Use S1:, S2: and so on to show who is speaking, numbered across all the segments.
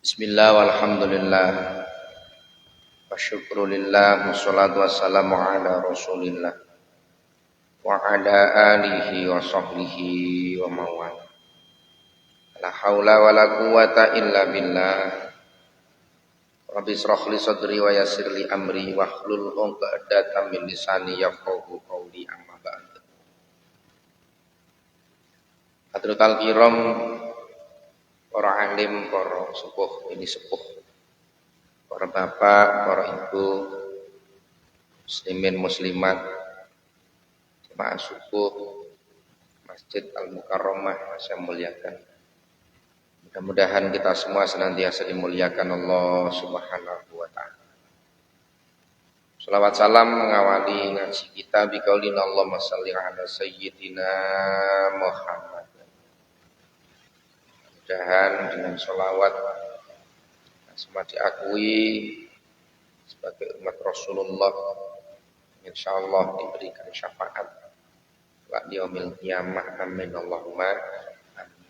S1: Bismillah walhamdulillah wa syukrulillah wassalatu wassalamu ala rasulillah wa ala alihi wa sahbihi wa mawala la hawla wa la quwata illa billah rabbi israh li sadri wa yassir li amri wa hlul 'uqdatam min lisani yafqahu qawli amma ba'd. Hadratul kiram, para alim, para sepuh, ini sepuh, para bapak, para ibu, muslimin muslimat, jemaah subuh Masjid Al-Mukarramah yang saya muliakan. Mudah-mudahan kita semua senantiasa dimuliakan Allah Subhanahu wa taala. Salawat salam mengawali ngaji kita biqaulina Allahumma shalli ala sayyidina Muhammad. Mudah-mudahan dengan sholawat semua diakui sebagai umat Rasulullah, insyaallah diberikan syafaat wa yaumil qiyamah. Amin Allahumma amin.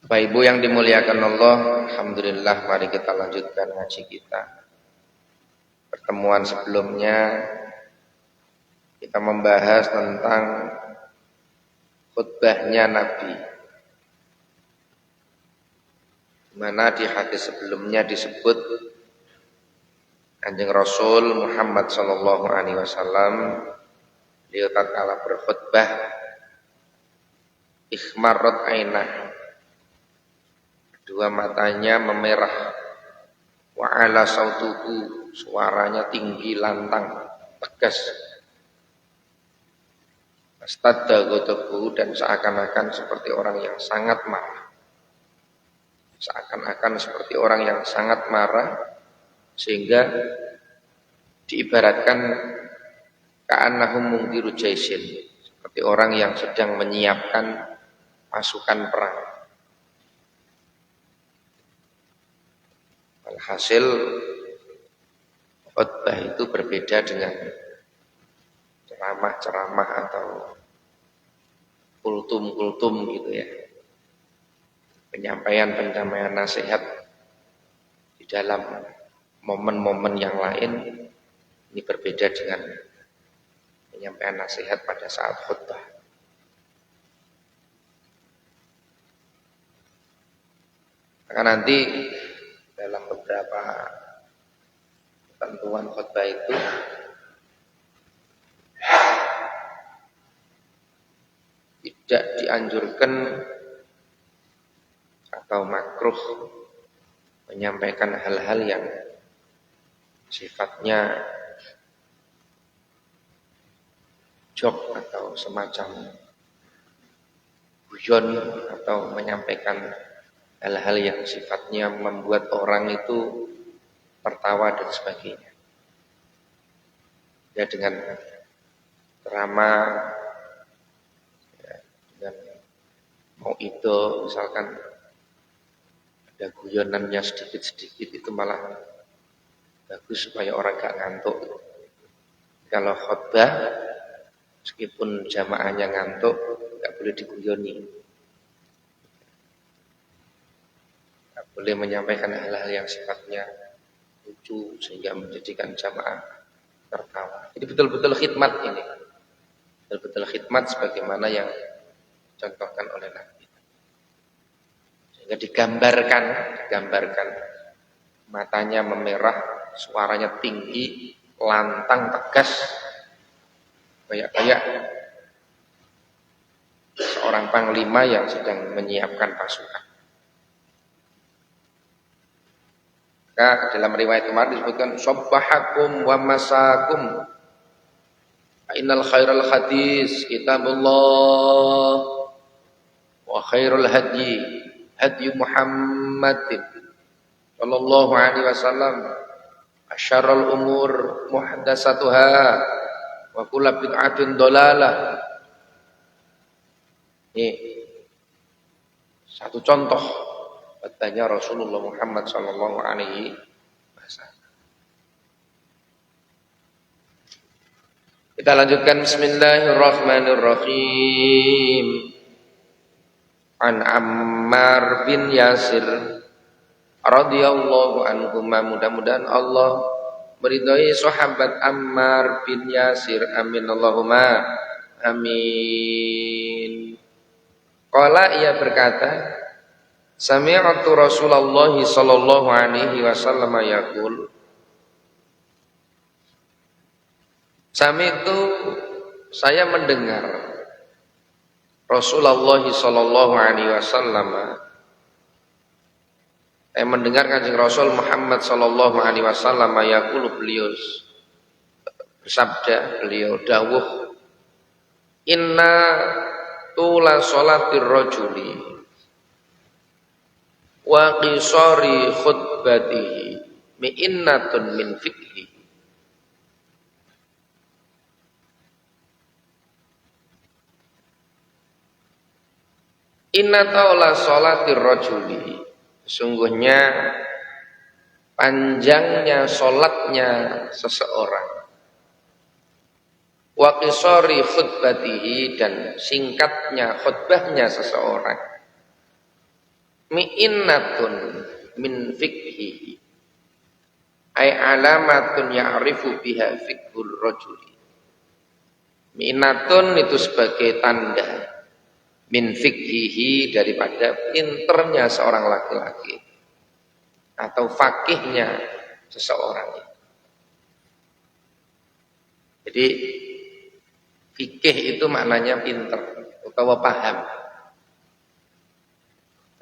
S1: Bapak Ibu yang dimuliakan Allah, alhamdulillah mari kita lanjutkan ngaji kita. Pertemuan sebelumnya kita membahas tentang khutbahnya Nabi, di mana di hadis sebelumnya disebut Kanjeng Rasul Muhammad sallallahu alaihi wasallam beliau tatkala berkhutbah ikhmarrat ainah, kedua matanya memerah, wa ala sautuhu, suaranya tinggi lantang tegas, astadda ghadabuhu, dan seakan-akan seperti orang yang sangat marah, seakan-akan seperti orang yang sangat marah, sehingga diibaratkan ka'annahum mungdiru jaisin, seperti orang yang sedang menyiapkan pasukan perang. Alhasil khutbah itu berbeda dengan ceramah-ceramah atau kultum-kultum gitu ya. Penyampaian nasihat di dalam momen-momen yang lain ini berbeda dengan penyampaian nasihat pada saat khutbah. Maka nanti dalam beberapa ketentuan khutbah itu tidak dianjurkan atau makruh menyampaikan hal-hal yang sifatnya joke atau semacam guyon, atau menyampaikan hal-hal yang sifatnya membuat orang itu tertawa dan sebagainya. Ya, dengan drama, ya, dengan mau itu misalkan ada guyonannya sedikit-sedikit, itu malah bagus supaya orang gak ngantuk. Kalau khutbah meskipun jamaahnya ngantuk gak boleh diguyoni, gak boleh menyampaikan hal-hal yang sifatnya lucu sehingga menjadikan jamaah tertawa. Jadi betul-betul khidmat ini, betul-betul khidmat sebagaimana yang dicontohkan oleh Nabi. Sehingga digambarkan matanya memerah, suaranya tinggi, lantang, tegas, kayak seorang panglima yang sedang menyiapkan pasukan. Maka dalam riwayat kemarin disebutkan sabbahakum wa masakum, innal khairal hadis kitabullah wa khairul hadyi hadyu Muhammadin sallallahu alaihi wasallam, asyarrul umur muhdatsatuha wa kullu bid'atin dhalalah. Ini satu contoh khutbahnya Rasulullah Muhammad sallallahu alaihi wasallam. Kita lanjutkan. Bismillahirrahmanirrahim. An Ammar bin Yasir radhiyallahu anhu, mudah-mudahan Allah meridhai sahabat Ammar bin Yasir, amin Allahumma amin. Qala, ia berkata, sami'tu Rasulullah sallallahu alaihi wasallam yaqul, sami'tu, saya mendengar Rasulullah sallallahu alaihi wasallam, saya mendengar Kanjeng Rasul Muhammad sallallahu alaihi wasallam yaqul, beliau bersabda, beliau dawuh, inna tula sholatir rajuli wa qisari khutbatihi mi'innatun min fikhi. Inna tula sholatir rajuli, sesungguhnya panjangnya sholatnya seseorang, wa qisari khutbatihi, dan singkatnya khutbahnya seseorang, mi'innatun min fikhihi, ay alamatun ya'rifu biha fikhul rajuli. Mi'innatun itu sebagai tanda, min fikhihi daripada pinternya seorang laki-laki atau fakihnya seseorang. Jadi fikih itu maknanya pinter atau paham.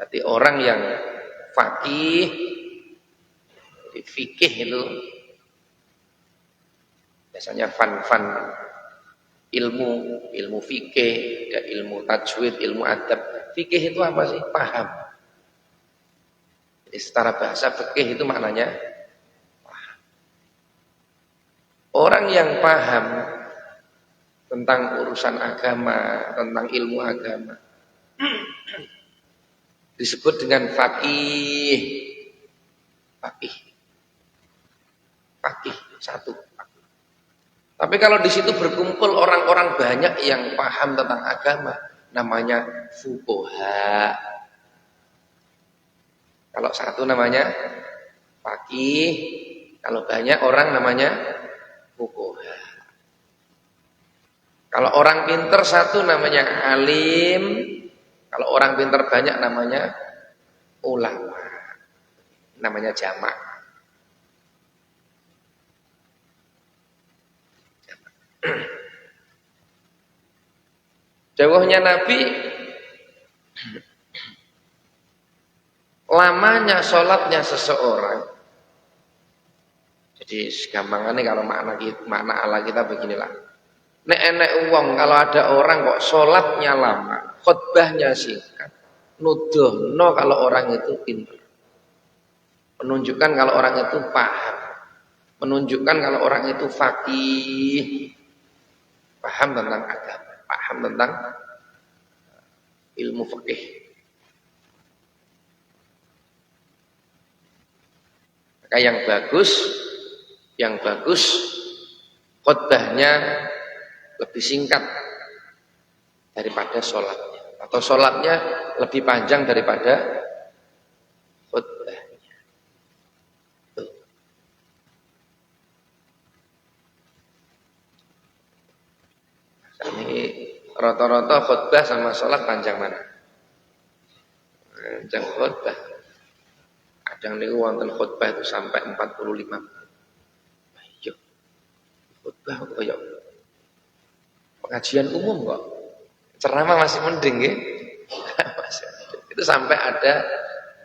S1: Jadi orang yang fakih, fikih itu biasanya fan ilmu fikih, ada ilmu tajwid, ilmu adab. Fikih itu apa sih? Paham. Jadi secara bahasa fikih itu maknanya paham. Orang yang paham tentang urusan agama, tentang ilmu agama, disebut dengan faqih. Faqih satu. Tapi kalau di situ berkumpul orang-orang banyak yang paham tentang agama, namanya fuqaha. Kalau satu namanya faqih, kalau banyak orang namanya fuqaha. Kalau orang pinter satu namanya alim, kalau orang pinter banyak namanya ulama, namanya jamak. Dawuhnya Nabi, lamanya sholatnya seseorang. Jadi segampangannya kalau makna ala kita beginilah. Nek enek uang, kalau ada orang kok sholatnya lama, khutbahnya singkat, nuduhno kalau orang itu pintar, menunjukkan kalau orang itu paham, menunjukkan kalau orang itu faqih, paham tentang agama, paham tentang ilmu fikih. Maka yang bagus khutbahnya lebih singkat daripada sholatnya, atau sholatnya lebih panjang daripada khutbahnya. Ini rata-rata khutbah sama sholat panjang mana? Panjang khutbah. Kadang niku wonten khutbah itu sampai 45 menit. Ayo. Khutbah koyo pengajian umum kok. Ceramah masih mending nggih. Itu sampai ada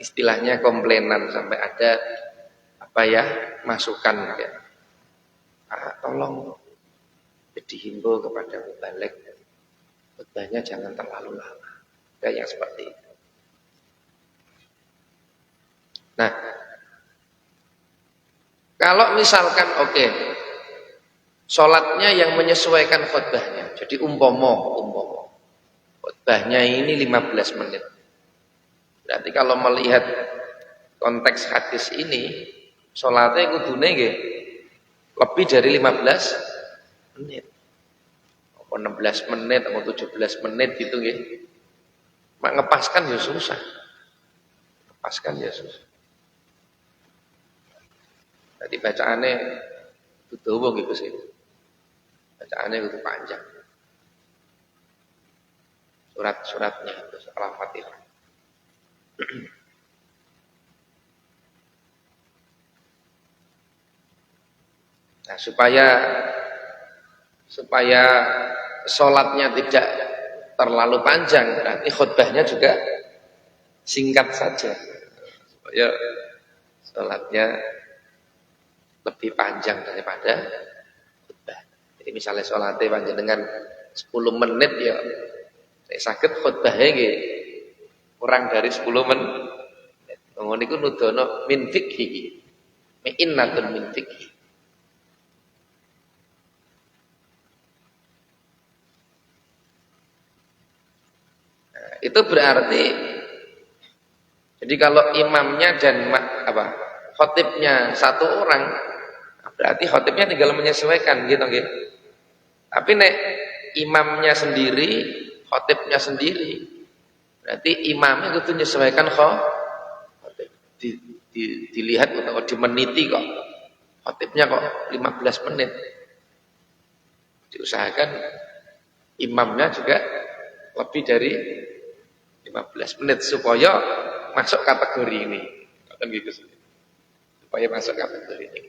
S1: istilahnya komplainan, sampai ada masukan ya. Tolong dihimbau kepada mubalik, khutbahnya jangan terlalu lama. Kayak yang seperti itu. Nah, kalau misalkan sholatnya yang menyesuaikan khutbahnya. Jadi umpomo khutbahnya ini 15 menit. Berarti kalau melihat konteks hadis ini, sholatnya kudune nggih lebih dari 15 menit. apa 16 menit atau 17 menit gitu nggih. Mak ngepaskan ya susah. Ngepaskan ya susah. Jadi bacaannya itu dawa gitu sih. Bacaannya itu panjang. Surat-suratnya itu setelah Fatihah. Nah, supaya sholatnya tidak terlalu panjang, berarti khutbahnya juga singkat saja. Supaya sholatnya lebih panjang daripada khutbah. Jadi misalnya sholatnya panjang dengan 10 menit ya, saya sakit khutbahnya gitu. Kurang dari 10 menit. Ngono niku nudono min fikhi. Mi'innatun min fikhi. Nah, itu berarti jadi kalau imamnya dan khotibnya satu orang, berarti khotibnya tinggal menyesuaikan gitu gitu. Tapi nek imamnya sendiri, khotibnya sendiri, berarti imamnya itu menyesuaikan khotib. Dilihat atau dimeniti kok. Khotibnya kok 15 menit. Diusahakan imamnya juga lebih dari 15 menit supaya masuk kategori ini. Kan gitu sih. Supaya masuk kategori ini.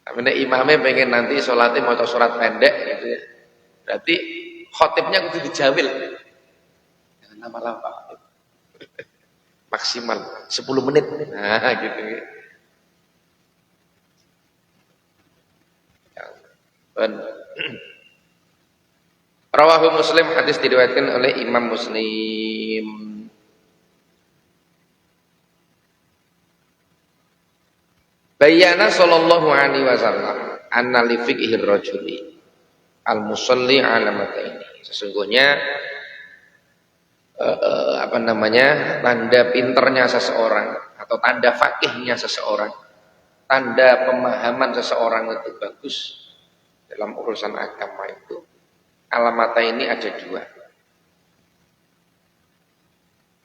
S1: Tapi imamnya pengen nanti sholatnya mau surat pendek gitu ya. Berarti khotibnya kudu dijawil. Jangan lama-lama. Maksimal 10 menit. Nah, gitu. Dan Rawahu Muslim, hadis diriwayatkan oleh Imam Muslim. Bayana sallallahu alaihi wasallam anna li fiqhir rajuli al-musalli alamataini. Sesungguhnya tanda pinternya seseorang atau tanda fakihnya seseorang, tanda pemahaman seseorang itu bagus dalam urusan agama itu. Alamata ini ada dua.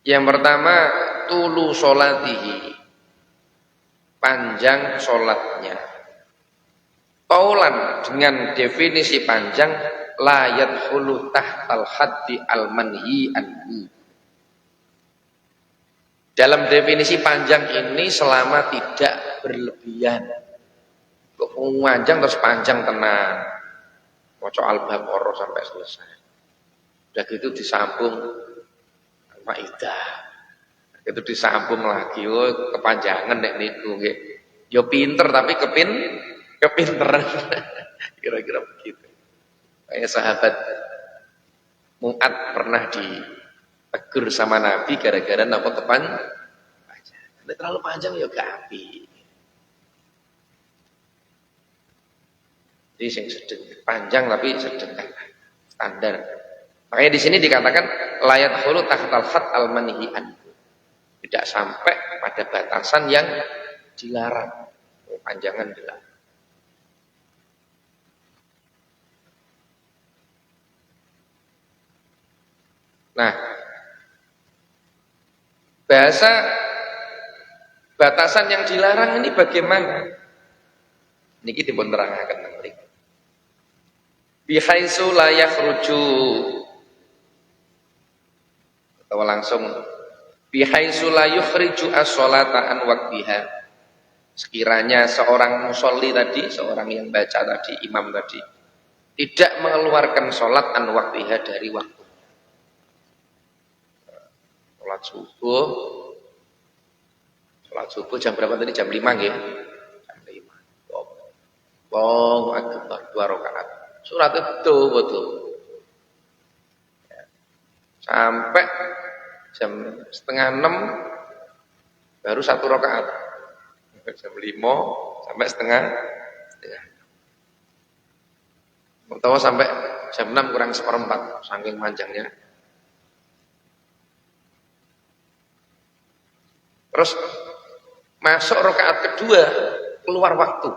S1: Yang pertama, tulu sholatihi, panjang sholatnya. Taulan dengan definisi panjang, la yadkhulu tahtal haddi al manhi anhu. Dalam definisi panjang ini selama tidak berlebihan. Kok panjang terus panjang tenang. Maca Al-Baqarah sampai selesai. Udah gitu disambung Al-Maidah. Itu disambung lagi, kepanjangan nek niku nggih. Ya pinter tapi kepinteran. Kira-kira begitu. Kayak sahabat Mu'ad pernah ditegur sama Nabi gara-gara napa kepanjangan. Nek terlalu panjang ya gak apik. Jadi yang sedang panjang tapi sedang standar. Makanya di sini dikatakan layat hulu tahtal khat al manhian. Tidak sampai pada batasan yang dilarang. Panjangan dilarang. Nah, bahasa batasan yang dilarang ini bagaimana? Niki dipun terangaken teng mriki. Bihaitsu la yakhruju atau langsung bihaitsu la yukhriju as-sholata an waqtiha. Sekiranya seorang musolli tadi, seorang yang baca tadi, imam tadi, tidak mengeluarkan sholat an waqtiha dari waktu. Sholat subuh jam berapa tadi? Jam 5 nggih. Jam 5. Allahu akbar 2 rakaat. Surat itu betul. Sampai jam setengah 6 baru 1 rakaat. Jam 5 sampai setengah. Atau sampai jam 6 kurang 1/4 saking panjangnya. Terus masuk rakaat kedua keluar waktu.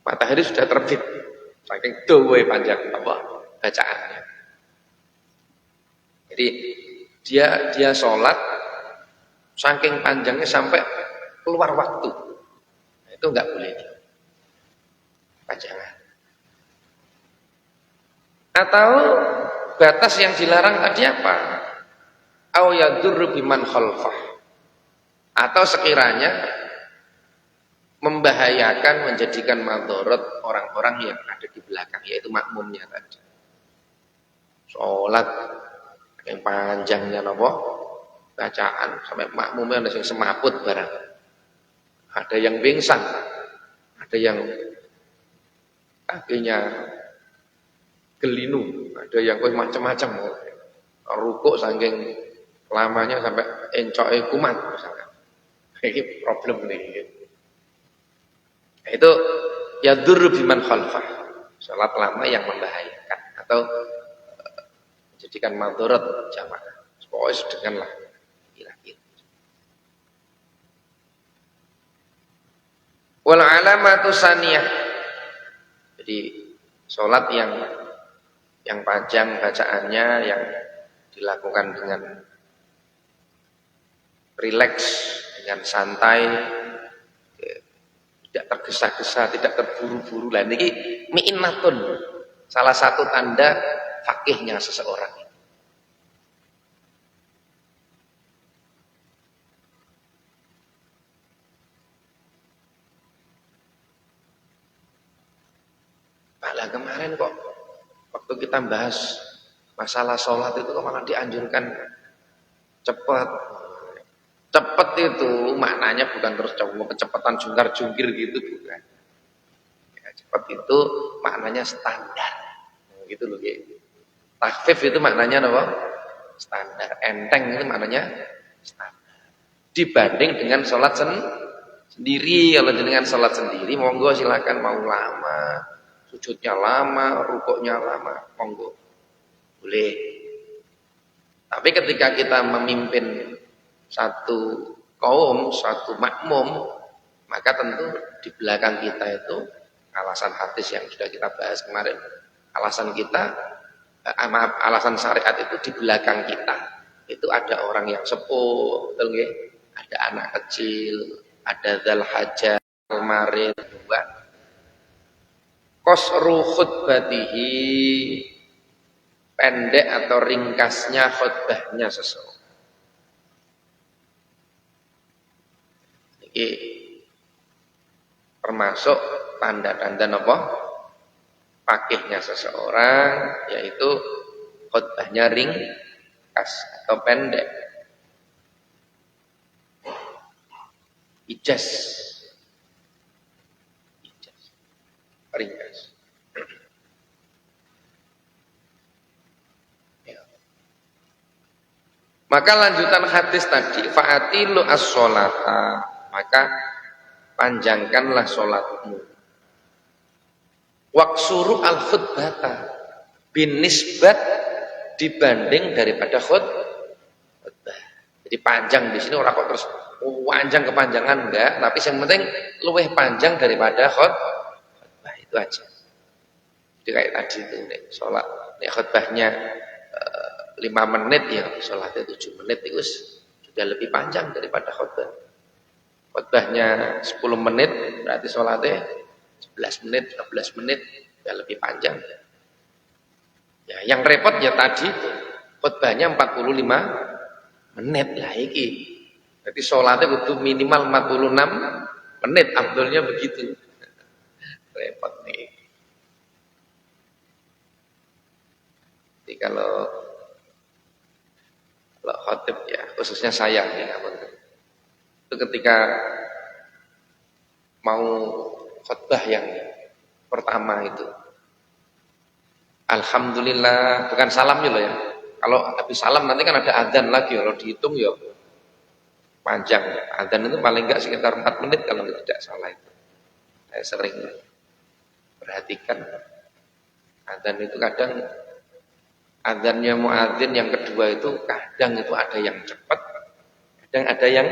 S1: matahari sudah terbit. Saking dawa panjang apa bacaannya. Jadi dia sholat saking panjangnya sampai keluar waktu. Itu enggak boleh panjangan. Atau batas yang dilarang tadi apa? Au yadurru biman khalfah. Atau sekiranya membahayakan, menjadikan madharat orang-orang yang ada di belakang, yaitu makmumnya tadi. Sholat yang panjangnya nopo bacaan sampai makmumnya ada yang semaput barang. Ada yang pingsan, ada yang kakinya gelinu, ada yang macam-macam. Rukuk saking lamanya sampai encoke kumat misalnya. Ini problem nih. Itu yadurru biman khalfah. Salat lama yang membahayakan atau menjadikan madharat jamaah. Pokoknya sedenganlah kira-kira. Wal alamatu saniyah. Jadi salat yang panjang bacaannya, yang dilakukan dengan rileks, dengan santai, tidak tergesa-gesa, tidak terburu-buru. Lah niki mi'natun, salah satu tanda fakihnya seseorang. Pak lah kemarin kok waktu kita bahas masalah sholat itu kok malah dianjurkan cepat. Cepat itu maknanya bukan terus kecepatan jungkar-jungkir gitu, bukan. Ya, cepat itu maknanya standar. Gitu loh, gitu. Takhfif itu maknanya apa? Standar. Enteng itu maknanya standar. Dibanding dengan sholat sendiri. Kalau dengan sholat sendiri, monggo silakan, mau lama, sujudnya lama, rukuknya lama, monggo. Boleh. Tapi ketika kita memimpin satu kaum, satu makmum, maka tentu di belakang kita itu alasan hadis yang sudah kita bahas kemarin, alasan kita, alasan syariat itu di belakang kita itu ada orang yang sepuh, betul nggih? Ada anak kecil, ada dzal hajah, marid, dua. Qasru khutbatihi, pendek atau ringkasnya khutbahnya seseorang. Ini termasuk tanda-tanda apa? Fakihnya seseorang, yaitu khutbahnya ringkas atau pendek. Ijaz, ringkas. Ya. Maka lanjutan hadis tadi, fa'atilu as-sholata, maka panjangkanlah sholatmu. Waksuru al-khutbata, binisbat, dibanding daripada khutbah. Jadi panjang di sini orang kok terus panjang kepanjangan enggak, tapi yang penting luwih panjang daripada khutbah, itu aja. Jadi kayak tadi itu nih, sholat, nih khutbahnya 5 menit ya, sholatnya 7 menit itu sudah lebih panjang daripada khutbah. Khutbahnya 10 menit, berarti sholatnya 11 menit, 12 menit, sudah lebih panjang. Ya, yang repot ya tadi itu, khutbahnya 45 menit lah iki. Jadi sholatnya butuh minimal 46 menit, abdulnya begitu. Repot nih. Jadi kalau khotib ya, khususnya saya ya, itu ketika mau khutbah yang pertama itu, alhamdulillah, bukan salam loh ya. Kalau habis salam nanti kan ada adzan lagi, kalau dihitung ya panjang. Adzan itu paling enggak sekitar 4 menit kalau tidak salah itu. Saya sering perhatikan adzan itu kadang adzannya muadzin yang kedua itu kadang itu ada yang cepat, kadang ada yang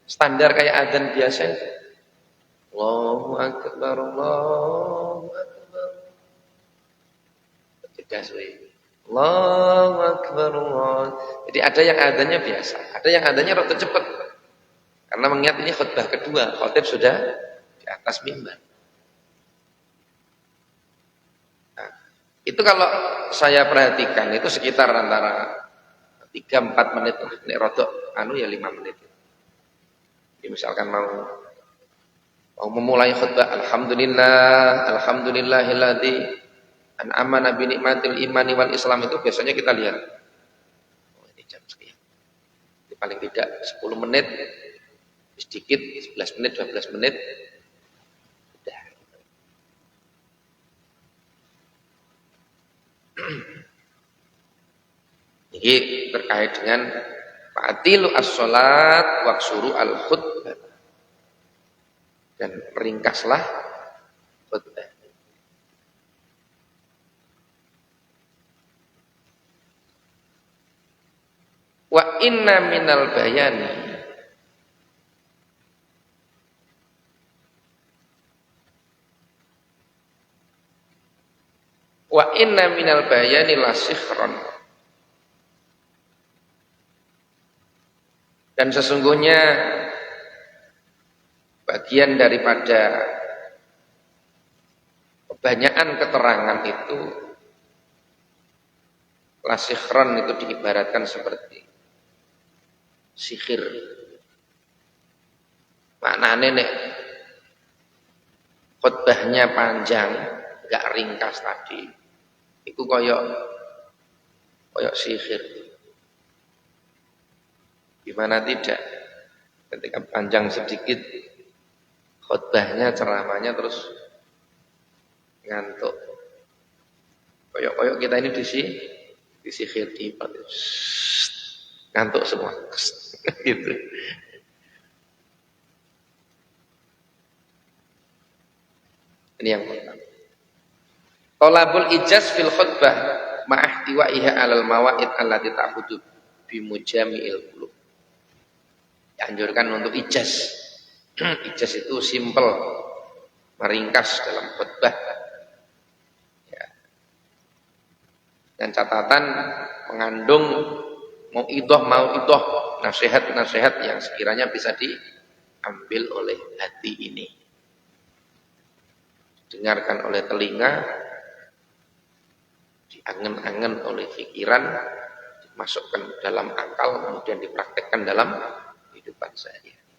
S1: standar kayak adzan biasa itu. Allahu akbar, Allahu akbar. Tidak suwe. Allahu akbar, Allah. Jadi ada yang adanya biasa, ada yang adanya rada cepat. Karena mengingat ini khutbah kedua, khotib sudah di atas mimbar. Nah, itu kalau saya perhatikan itu sekitar antara 3-4 menit lah. Nek rodok anu ya 5 menit. Jadi misalkan mau memulai khutbah, alhamdulillahilladzi an'amana bi nikmatil imani wal islam, itu biasanya kita lihat. Oh, ini jam sekian. Jadi paling tidak 10 menit, sedikit 11 menit, 12 menit. Udah. Ini terkait dengan fa'atilu as-sholat waksuru al-khutbah, dan ringkaslah khutbah. Wa inna minal bayani la sikhron, dan sesungguhnya bagian daripada kebanyakan keterangan itu, la sikhron itu diibaratkan seperti sihir. Maknanya nek khutbahnya panjang, enggak ringkas tadi, itu koyok sihir. Gimana tidak? Ketika panjang sedikit khutbahnya, ceramahnya, terus ngantuk. Koyok kita ini disihir, ngantuk semua. Gitu. Ini yang pertama. Thalabul ijaz fil khutbah ma'ahtiwa'iha 'alal mawa'id allati ta'budu bimujami'il qulub. Dianjurkan untuk ijaz. Ijaz itu simple, meringkas dalam khutbah. Ya. Dan catatan mengandung mau'idhah, nasihat-nasihat yang sekiranya bisa diambil oleh hati ini. Dengarkan oleh telinga, diangen-angen oleh pikiran, dimasukkan dalam akal, kemudian dipraktekkan dalam kehidupan sehari-hari.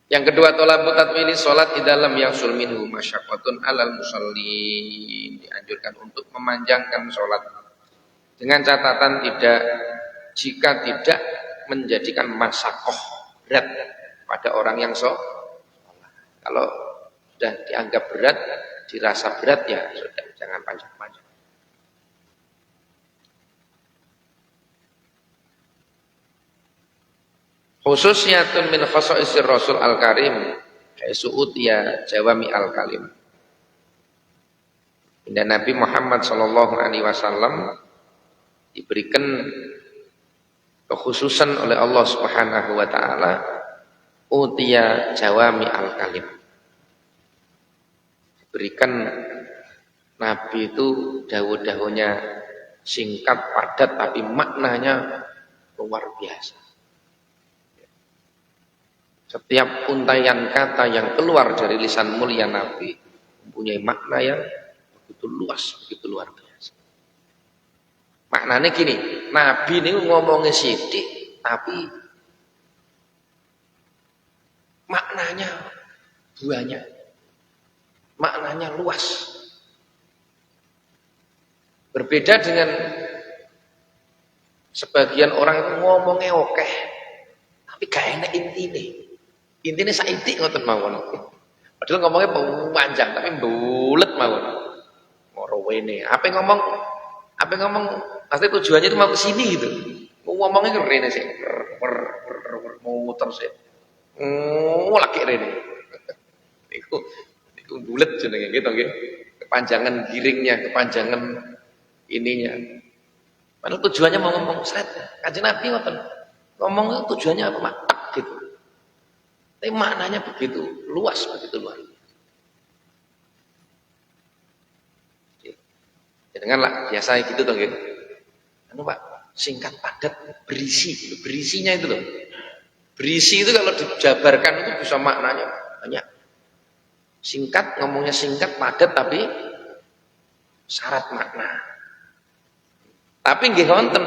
S1: Yang kedua, tolabu tatwili sholat di dalam yang sulminhu masyaqqatun alal musallin. Dianjurkan untuk memanjangkan sholat, dengan catatan jika tidak menjadikan masyaqqah berat pada orang yang sholat. Kalau sudah dianggap berat, dirasa berat, ya sudah, jangan panjang-panjang. Khususiyatun min khasa'isir Rasul Al-Karim haitsu utiya jawami al-kalim. Dan Nabi Muhammad sallallahu alaihi wasallam diberikan kekhususan oleh Allah Subhanahu wa taala, utiya jawami al-kalim. Diberikan Nabi itu dawuh-dawuhnya singkat, padat, tapi maknanya luar biasa. Setiap untaian kata yang keluar dari lisan mulia Nabi mempunyai makna yang begitu luas, begitu luar biasa. Maknanya gini, Nabi ini ngomongnya sidik, tapi maknanya banyak, maknanya luas. Berbeda dengan sebagian orang itu ngomongnya oke, tapi gak enak intinya. Intinya saidik ngoten mawon. Padahal ngomongnya panjang tapi bulet mawon. Moro wene. Apa ngomong pasti tujuannya itu mau ke sini gitu. Ngomongnya ke rene sih. Muter sih. Lagi rene. Iku bulet jenenge gitu nggih. Kepanjangan giringnya, kepanjangan ininya. Padahal tujuannya mau ngomong seret. Kanjeng Nabi ngoten. Ngomong tujuannya apa? Matak gitu. Tapi maknanya begitu luas, begitu luas. Jangan lah biasa gitu dong gitu. Anu Pak, singkat padat berisi, berisinya itu loh. Berisi itu kalau dijabarkan itu bisa maknanya banyak. Singkat, ngomongnya singkat, padat tapi syarat makna. Tapi nggih wonten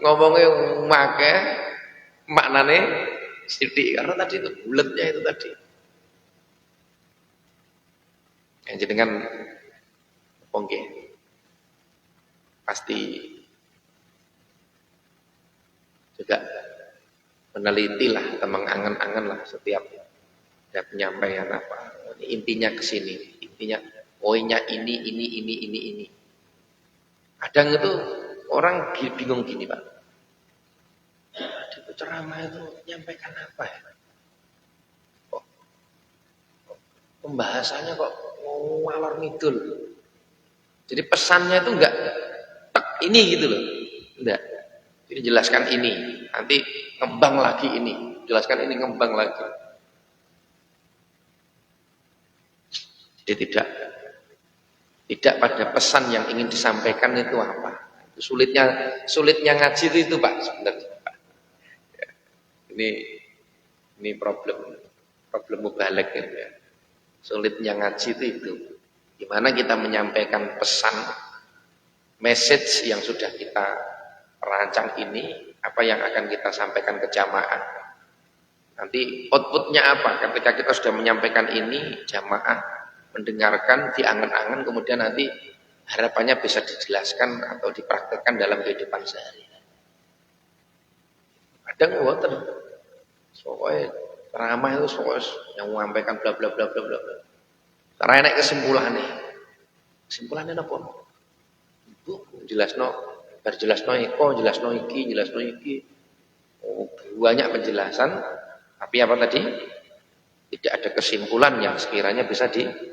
S1: ngomongnya make maknane sithik karena tadi itu buletnya itu tadi. Yang jenengan apa nggih? Pasti juga meneliti lah atau mengangan-angan lah setiap penyampaian apa. Ini intinya ke sini, intinya poinnya ini. Kadang itu orang bingung gini Pak. Itu ceramah itu menyampaikan apa ya? Kok pembahasannya kok ngalor ngidul. Jadi pesannya itu enggak tek ini gitu loh. Enggak. Jadi jelaskan ini, nanti ngembang lagi ini, jelaskan ini ngembang lagi. Jadi tidak pada pesan yang ingin disampaikan itu apa. Itu sulitnya ngaji itu Pak sebenarnya. Ya. Ini problem mubalik ya. Sulitnya ngaji itu. Gimana kita menyampaikan pesan, message yang sudah kita rancang ini, apa yang akan kita sampaikan ke jamaah. Nanti outputnya apa? Ketika kita sudah menyampaikan ini, jamaah mendengarkan, diangan-angan, kemudian nanti harapannya bisa dijelaskan atau dipraktekkan dalam kehidupan sehari-hari. Kadang wonten, pokoknya ramah itu pokoknya yang menyampaikan bla bla bla bla bla. Karena enak kesimpulannya. Kesimpulannya apa? Bu, jelasno jelasno iki. Oh, banyak penjelasan, tapi apa tadi? Tidak ada kesimpulan yang sekiranya bisa dijadikan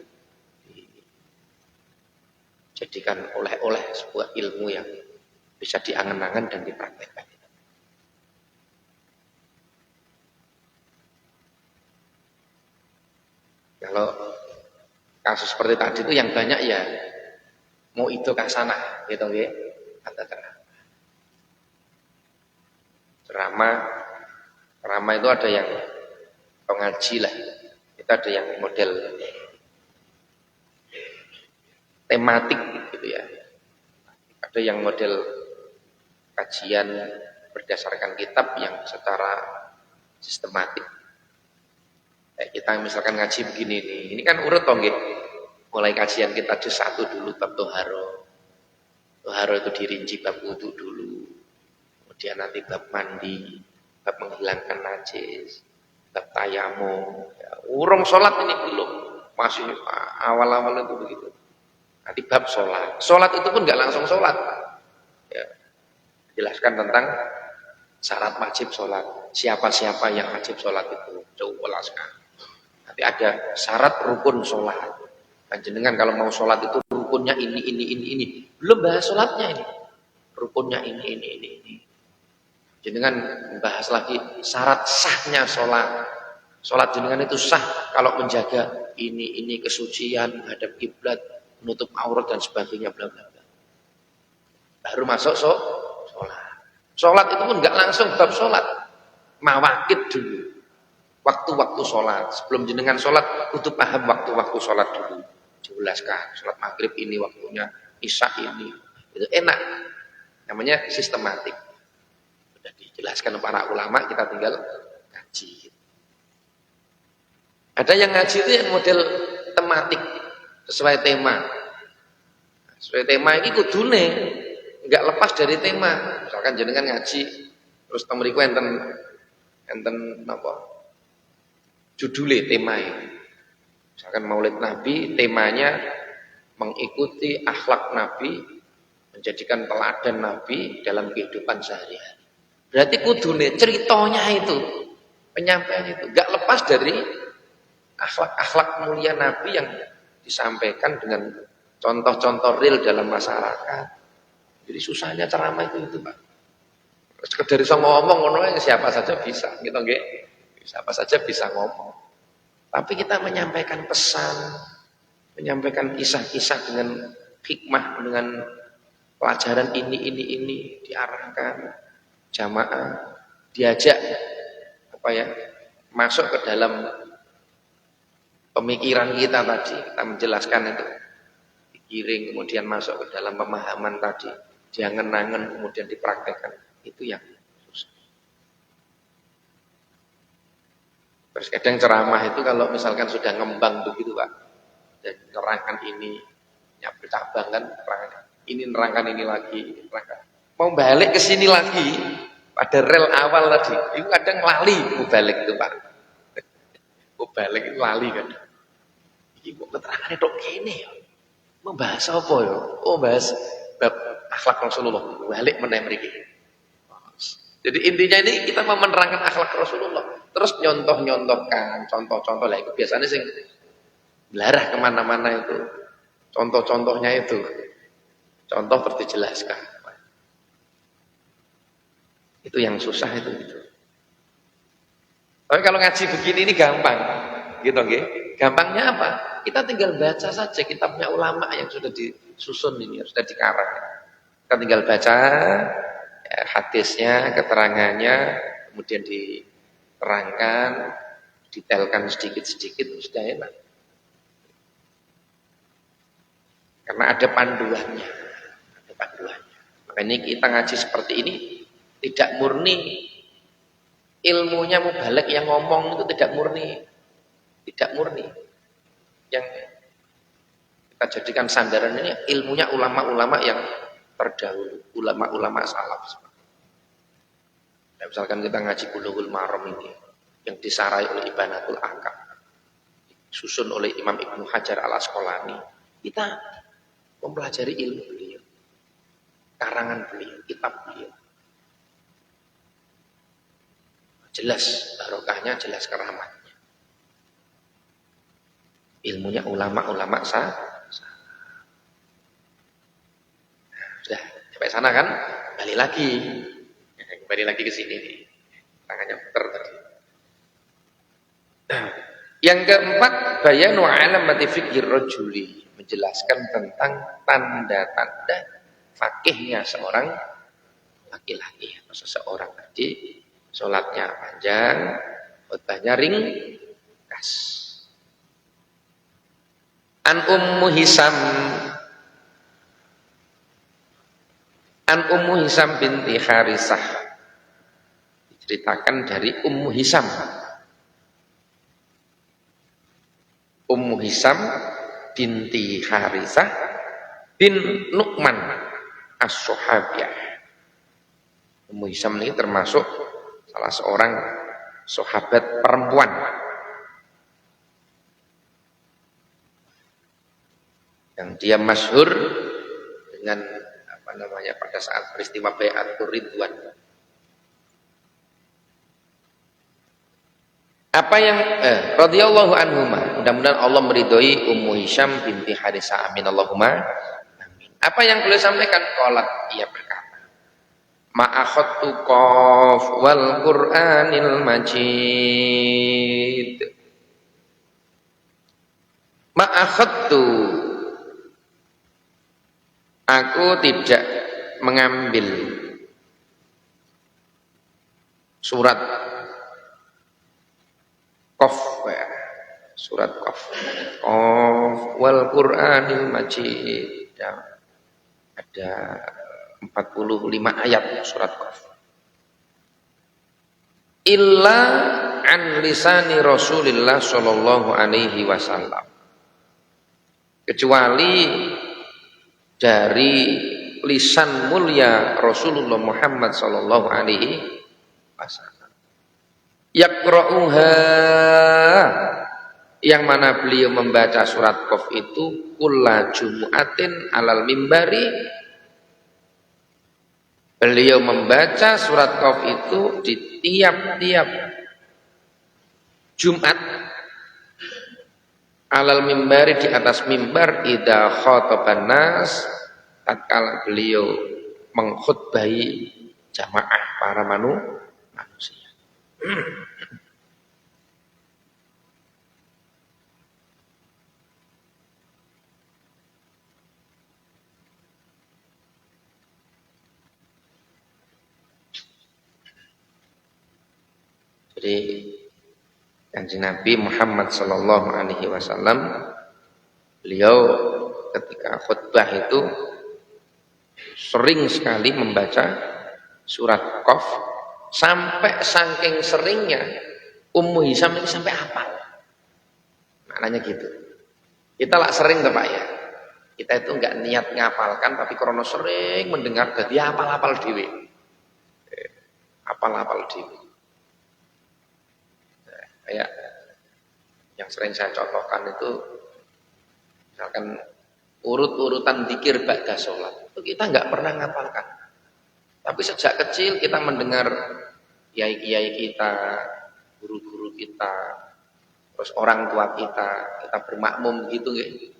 S1: oleh-oleh sebuah ilmu yang bisa diangan-angan dan dipraktekkan. Kalau kasus seperti tadi itu yang banyak ya mau itu ke sana, gitu nggih. Kata ceramah itu ada yang pengaji lah. Itu ada yang model tematik gitu ya. Ada yang model kajian berdasarkan kitab yang secara sistematik. Kita misalkan ngaji begini nih, ini kan urut toh nggih. Mulai kajian kita juz 1 dulu bab toharo. Toharo itu dirinci bab wudu dulu. Kemudian nanti bab mandi, bab menghilangkan najis, bab tayamum. Ya, urung sholat ini belum, masih awal-awal itu begitu. Nanti bab sholat. Sholat itu pun nggak langsung sholat. Ya, jelaskan tentang syarat wajib sholat. Siapa-siapa yang wajib sholat itu, coba jelaskan. Nanti ada syarat rukun sholat. Dan jenengan kalau mau sholat itu rukunnya ini. Belum bahas sholatnya ini. Rukunnya ini. Jenengan bahas lagi syarat sahnya sholat. Sholat jenengan itu sah kalau menjaga ini kesucian, menghadap kiblat, menutup aurat dan sebagainya, bla bla bla. Baru masuk sholat. Sholat itu pun nggak langsung bab sholat. Mawakid dulu. Waktu-waktu sholat. Sebelum jenengan sholat, kudu paham waktu-waktu sholat dulu. Jelaskan, sholat maghrib ini waktunya, isya ini. Itu enak. Namanya sistematik. Sudah dijelaskan para ulama, kita tinggal ngaji. Ada yang ngaji itu yang model tematik, sesuai tema. Sesuai tema ini kudune, enggak lepas dari tema. Misalkan jenengan ngaji, terus temeriku enten apa? Judulnya temanya. Misalkan Maulid Nabi, temanya mengikuti akhlak Nabi, menjadikan teladan Nabi dalam kehidupan sehari-hari. Berarti kudune ceritanya itu, penyampaian itu enggak lepas dari akhlak-akhlak mulia Nabi yang disampaikan dengan contoh-contoh real dalam masyarakat. Jadi susahnya ceramah itu Pak. Sekedar iso ngomong ngono siapa saja bisa, gitu nggih. Siapa saja bisa ngomong. Tapi kita menyampaikan pesan, menyampaikan kisah-kisah dengan hikmah, dengan pelajaran ini diarahkan jamaah, diajak apa ya, masuk ke dalam pemikiran kita tadi, kita menjelaskan itu, digiring kemudian masuk ke dalam pemahaman tadi, diangen-angen kemudian dipraktekkan, itu yang susah. Terus kadang ceramah itu kalau misalkan sudah ngembang begitu Pak, dan nerangkan ini, nyabut cabang kan, nerangkan ini lagi, nerangkan. Mau balik ke sini lagi, pada rel awal tadi, itu kadang lali mau balik itu Pak. Mau balik itu lali kan. Ibu keterangannya dok gini ya. Membahas apa ya? Oh bahas bab akhlak Rasulullah. Balik meneh mriki. Jadi intinya ini kita mau menerangkan akhlak Rasulullah. Terus nyontoh-nyontohkan, contoh-contoh lah itu biasanya sing belarah kemana-mana itu. Contoh-contohnya itu. Contoh seperti jelaskan. Itu yang susah itu. Tapi kalau ngaji begini ini gampang. Gitu nggih. Gampangnya apa? Kita tinggal baca saja kitabnya ulama yang sudah disusun ini, sudah dikarang. Kita tinggal baca ya, hadisnya, keterangannya, kemudian diterangkan, detailkan sedikit-sedikit, sudah enak. Karena ada panduannya. Ada panduannya. Makanya kita ngaji seperti ini tidak murni ilmunya mubalek yang ngomong itu tidak murni. Tidak murni. Yang kita jadikan sandaran ini ilmunya ulama-ulama yang terdahulu, ulama-ulama salaf. Nah, misalkan kita ngaji Bulughul Maram ini yang disarai oleh Ibanatul Ahkam, disusun oleh Imam Ibnu Hajar Al-Asqalani, kita mempelajari ilmu beliau, karangan beliau, kitab beliau. Jelas barokahnya, jelas keramatnya. Ilmunya ulama-ulama sah. Sudah sampai sana kan? Kembali lagi ke sini nih. Tangannya putar tadi. Yang keempat, bayanu alamati fikir rajuli, menjelaskan tentang tanda-tanda fakihnya seorang laki-laki atau seseorang tadi. Sholatnya panjang, khutbahnya ringkas. An Ummu Hisam binti Harisah, diceritakan dari Ummu Hisam. Ummu Hisam binti Harisah bin Nu'man as-Sahabiyah. Ummu Hisam ini termasuk salah seorang sahabat perempuan. Yang dia masyhur dengan pada saat peristiwa Bai'atur Ridwan. Apa yang radhiyallahu anhuma, mudah-mudahan Allah meridhoi Ummu Hisam binti Harisah, amin Allahumma amin. Apa yang beliau sampaikan? Qalat, ia berkata, ma'akhadtu qaf wal Qur'anil Majid. Ma'akhadtu, aku tidak mengambil surat Qaf, surat Qaf, wal Qur'anil Majid. Ada 45 ayat surat Qaf. Illa an lisani Rasulillah sallallahu alaihi wasallam. Kecuali dari lisan mulia Rasulullah Muhammad sallallahu alaihi wasallam. Yaqra'uha, yang mana beliau membaca surat Qaf itu kulla jumu'atin alal mimbari. Beliau membaca surat Qaf itu di tiap-tiap Jumat alal mimbari, di atas mimbar, idza khataban nas, tatkala beliau mengkhutbahi jamaah para manusia. Jadi Kanjeng Nabi Muhammad sallallahu alaihi wasallam beliau ketika khutbah itu sering sekali membaca surat Qaf sampai saking seringnya Ummu Hisam ini sampai hafal. Maknanya gitu. Kita lah sering tuh Pak ya. Kita itu enggak niat ngapalkan tapi karena sering mendengar jadi hafal-hafal dhewe. Hafal-hafal dhewe. Kayak yang sering saya contohkan itu misalkan urut-urutan zikir ba'da sholat itu kita nggak pernah ngapalkan, tapi sejak kecil kita mendengar kiai-kiai kita, guru-guru kita, terus orang tua kita bermakmum gitu nggak?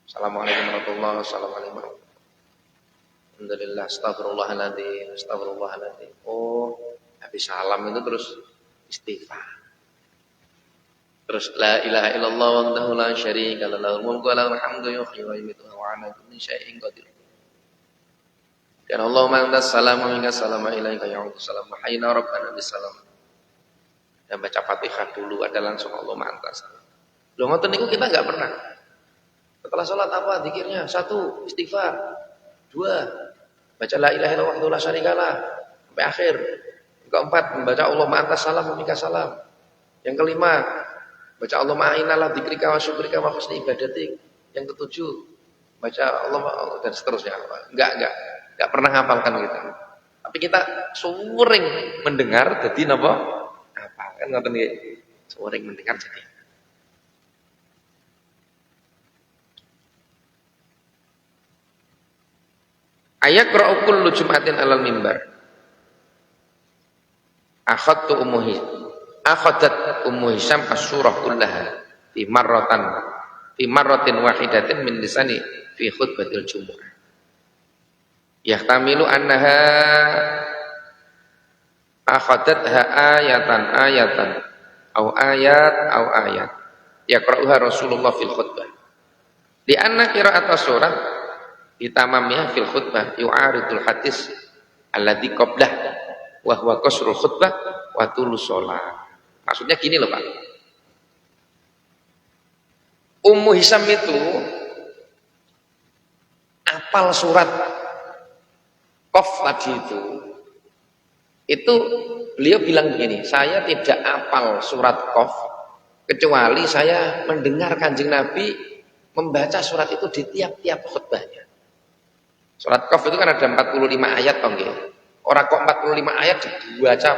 S1: Assalamualaikum warahmatullahi wabarakatuh. Alhamdulillah, astagfirullahaladzim, astagfirullahaladzim. Oh, habis salam itu terus istighfar. Terus la ilaha illallah wahdahu la syarika lahu lahul mulku wa lahul hamdu yuhyi wa yumiitu wa ala kulli syai'in qadir. Dan Allahumma antas salam wa minkas salam wa ilaika ya'udzu salam wa hayna rabbana bisalam. Dan baca Fatihah dulu ada langsung Allahumma antas salam. Lho ngoten niku kita enggak pernah. Setelah salat apa zikirnya? 1 istighfar. 2 baca la ilaha illallah wahdahu la syarika lahu sampai akhir. Yang 4 membaca Allahumma antas salam wa minkas salam. Yang kelima baca Allah ma'inallah dzikrika wa syukrika wa husni ibadatik. Yang ketujuh baca Allah dan seterusnya. Enggak pernah hafalkan kita. Tapi kita sering mendengar jadi napa? Hafal kan ngoten nggih. Sering mendengar jadi. Ayaqra'u kullu jum'atin 'alal mimbar. Akhadtu Akhadat Ummu Hisam as-surah kullaha fi marratin wahidatin min lisani fi khutbatil jumu'ah. Yahtamilu annaha akhadatha ayatan au ayat yaqra'uha Rasulullah fil khutbah. Di anna qira'at as-surah ditamamnya fil khutbah yu'aridul hadis alladzi qablah wa huwa qasrul khutbah wa tulus shalah. Maksudnya gini loh Pak. Ummu Hisam itu apal surat Qaf tadi itu beliau bilang begini, saya tidak apal surat Qaf kecuali saya mendengar Kanjeng Nabi membaca surat itu di tiap-tiap khutbahnya. Surat Qaf itu kan ada 45 ayat toh nggih. Ora kok 45 ayat dibaca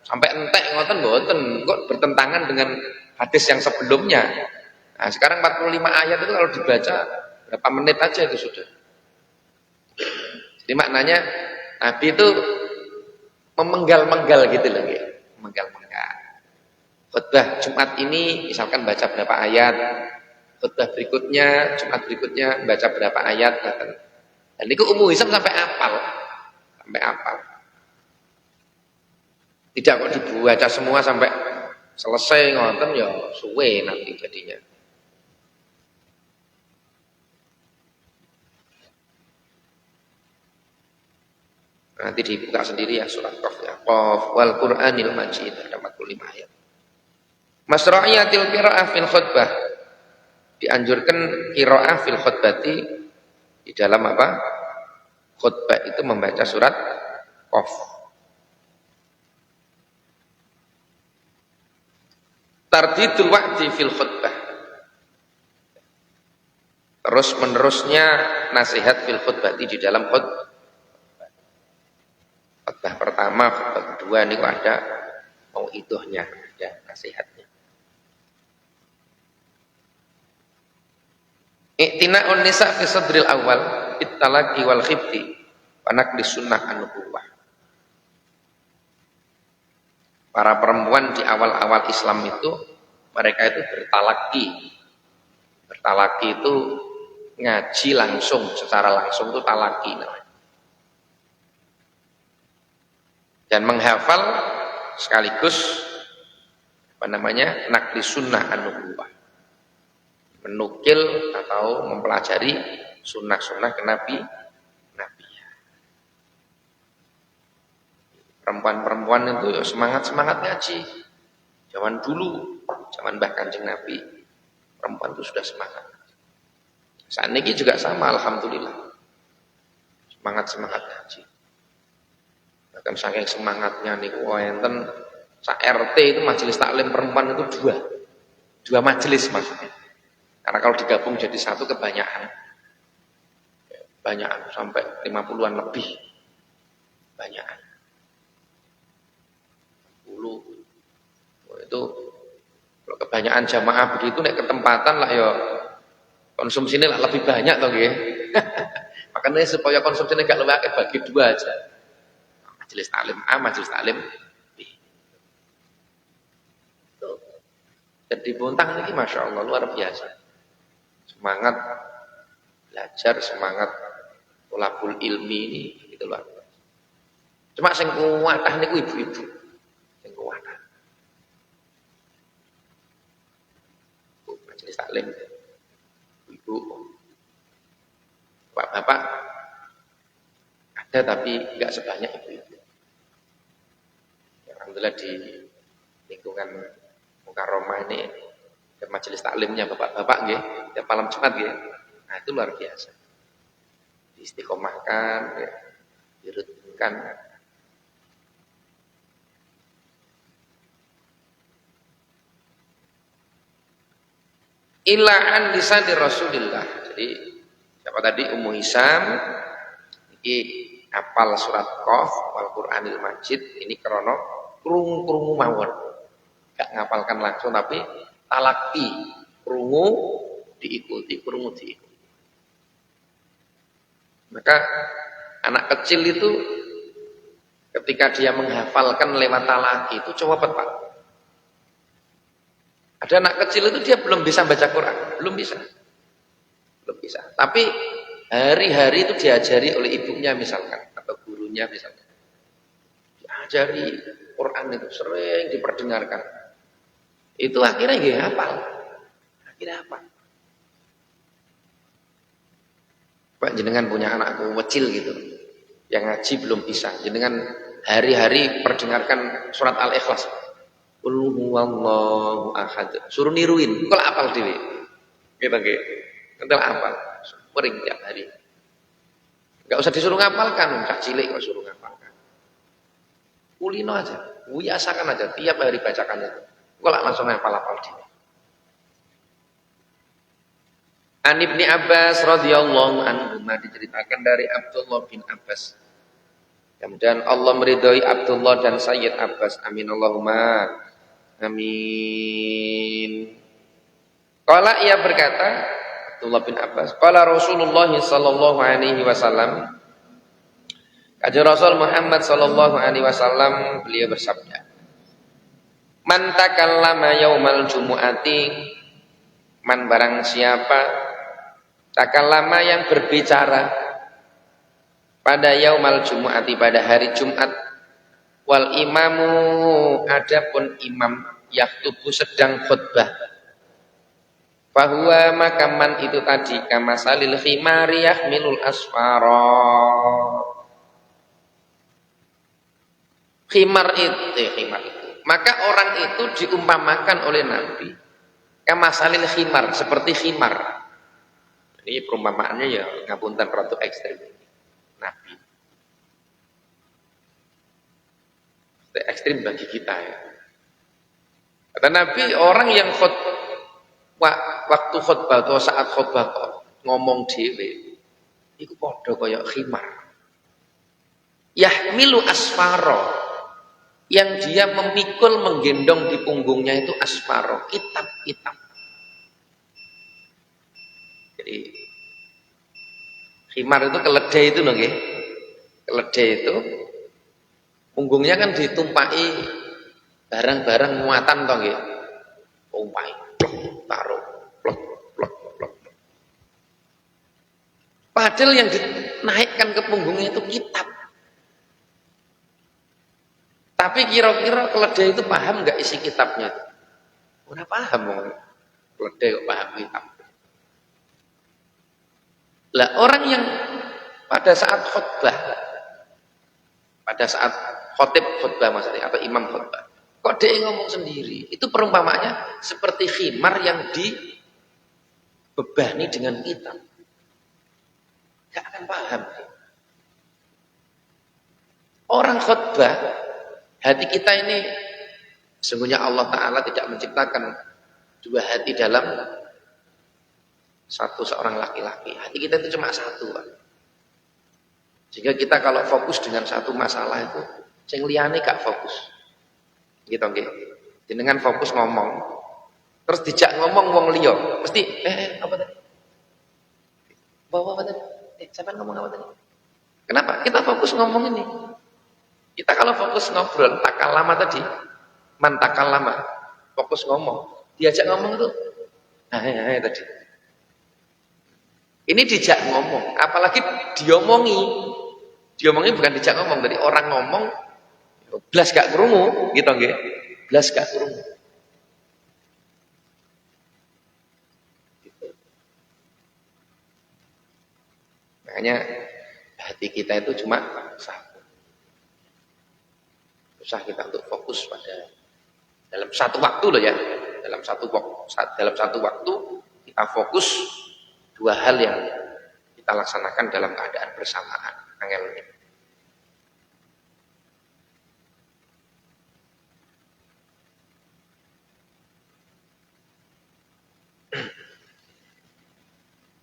S1: sampai entek ngoten kok bertentangan dengan hadis yang sebelumnya. Nah, sekarang 45 ayat itu kalau dibaca berapa menit aja itu sudah. Jadi maknanya Nabi itu memenggal-menggal gitu loh, memenggal-menggal. Khutbah Jumat ini misalkan baca berapa ayat, khutbah berikutnya, Jumat berikutnya baca berapa ayat ngoten. Dan itu Ummu Hisam sampai apal. Tidak kok dibaca semua sampai selesai ngoten ya suwe nanti jadinya. Nanti dibuka sendiri ya surat Qaf ya. Qaf wal Qur'anil Majid ada 45 ayat. Masra'iyatil qira'ah fil khutbah. Dianjurkan qira'ah fil khutbati di dalam apa? Khutbah itu membaca surat Qaf. Tardidul wa'di fil khutbah. Terus menerusnya nasihat fil khutbah di dalam khutbah. Khutbah pertama, khutbah kedua ini ada mau'idhahnya, ada nasihatnya. I'tina'un nisa' fi sadril awal ittalaqi wal khibti wa naqli sunnah an-nubuwah. Para perempuan di awal-awal Islam itu mereka itu bertalaki. Bertalaki itu ngaji langsung, secara langsung itu talaki namanya. Dan menghafal sekaligus naqli sunnah an-nubuwah. Menukil atau mempelajari sunnah-sunnah ke Nabi. Perempuan-perempuan itu ya semangat-semangat ngaji. Zaman dulu, zaman Mbah Kanjeng Nabi, perempuan itu sudah semangat. Saat ini juga sama, alhamdulillah. Semangat-semangat ngaji. Bahkan saking semangatnya niku enten sak RT itu majelis taklim perempuan itu dua majelis maksudnya. Karena kalau digabung jadi satu kebanyakan. Banyakan sampai 50-an lebih. Banyakan. 10. Itu kalau kebanyakan jamaah begitu nek ketempatan lah ya konsumsinya lah lebih banyak toh nggih. Makanya supaya konsumsinya gak lebih akeh bagi dua aja. Majelis taklim A, majelis taklim B. Tuh. Jadi Bontang ini Masya Allah luar biasa. Semangat belajar, semangat tolabul ilmi ini gitu luar biasa. Cuma sing kuwatah niku ibu-ibu. Sing kuwatah. Majelis taklim ibu. Bapak-bapak ada tapi enggak sebanyak ibu-ibu. Alhamdulillah di lingkungan Mukarramah ini majelis taklimnya bapak-bapak nggih, tiap malam Jumat nggih. Nah, itu luar biasa. Diistiqomahkan, ya, dirutinkan. Ilaan lisan di Rasulillah. Jadi siapa tadi Ummu Hisam iki hafal surat Qaf wal Qur'anil Majid ini krono krungu mawon. Gak ngapalkan langsung tapi talaki krungu diikuti. Maka anak kecil itu ketika dia menghafalkan lewat talaki itu cepet Pak. Ada anak kecil itu dia belum bisa baca Quran, belum bisa. Tapi hari-hari itu diajari oleh ibunya misalkan atau gurunya misalkan. Diajari Quran itu sering diperdengarkan. Itu akhirnya nggih hafal. Pak jenengan punya anakku kecil gitu, yang ngaji belum bisa. Jenengan hari-hari perdengarkan surat Al-Ikhlas. Qul huwallahu ahad. Suruh niruin, kok apal dhewe. Gitu nggih. Entar apal. Sering tiap hari. Enggak usah disuruh ngapalkan, cak cilik kok suruh ngapalkan. Kulino aja, biasakan aja tiap hari bacakan itu. Kok langsung ngapal-apal dhewe. An Ibni Abbas radhiyallahu anhu diceritakan dari Abdullah bin Abbas. Kemudian Allah meridhai Abdullah dan Sayyid Abbas. Amin Allahumma. Amin. Qala ia berkata Abdullah bin Abbas, qala Rasulullah sallallahu alaihi wasallam. Kanjeng Rasul Muhammad sallallahu alaihi wasallam beliau bersabda, "Man takallama yaumal jumu'ati." Man barang siapa takallama yang berbicara pada yaumal jumu'ati pada hari Jumat wal imamu adapun imam yaktubu sedang khutbah bahwa makaman itu tadi kamasalil khimari yahmilul asfara. Khimar itu maka orang itu diumpamakan oleh Nabi kamasalil khimar seperti khimar. Ini perumpamaannya ya ngapunten rada ekstrim. Nabi. Ekstrim bagi kita ya. Kata Nabi orang yang waktu khutbah atau saat khutbah ngomong dhewe iku padha kaya khimar. Yahmilu asfaro yang dia memikul menggendong di punggungnya itu asfaro, kitab-kitab. Jadi khimar itu keledai itu loh nggih. Keledai itu punggungnya kan ditumpai barang-barang muatan toh nggih. Tumpai, taruh, plek. Padahal yang dinaikkan ke punggungnya itu kitab. Tapi kira-kira keledai itu paham nggak isi kitabnya? Udah paham, keledai kok paham kitab. Lah orang yang pada saat khotib khutbah maksudnya atau imam khutbah. Kok dia ngomong sendiri? Itu perumpamaannya seperti khimar yang dibebani dengan hitam. Gak akan paham. Orang khutbah, hati kita ini sesungguhnya Allah Ta'ala tidak menciptakan dua hati dalam seorang laki-laki. Hati kita itu cuma satu, Pak. Sehingga kita kalau fokus dengan satu masalah itu, sing liyane gak fokus. Gitu nggih. Jenengan fokus ngomong, terus dijak ngomong wong liya, mesti apa tadi? Bawa apa tadi? Sampean ngomong apa tadi? Kenapa? Kita fokus ngomong ini. Kita kalau fokus ngobrol, takal lama tadi, mantakal lama, fokus ngomong, diajak ngomong itu, tadi. Ini dijak ngomong, apalagi diomongi bukan dijak ngomong, dari orang ngomong, blas gak krungu, gitu nggih, blas gak krungu. Gitu. Makanya hati kita itu cuma satu. Susah kita untuk fokus pada dalam satu waktu loh ya, dalam satu waktu kita fokus dua hal yang kita laksanakan dalam keadaan bersamaan. Angel ini.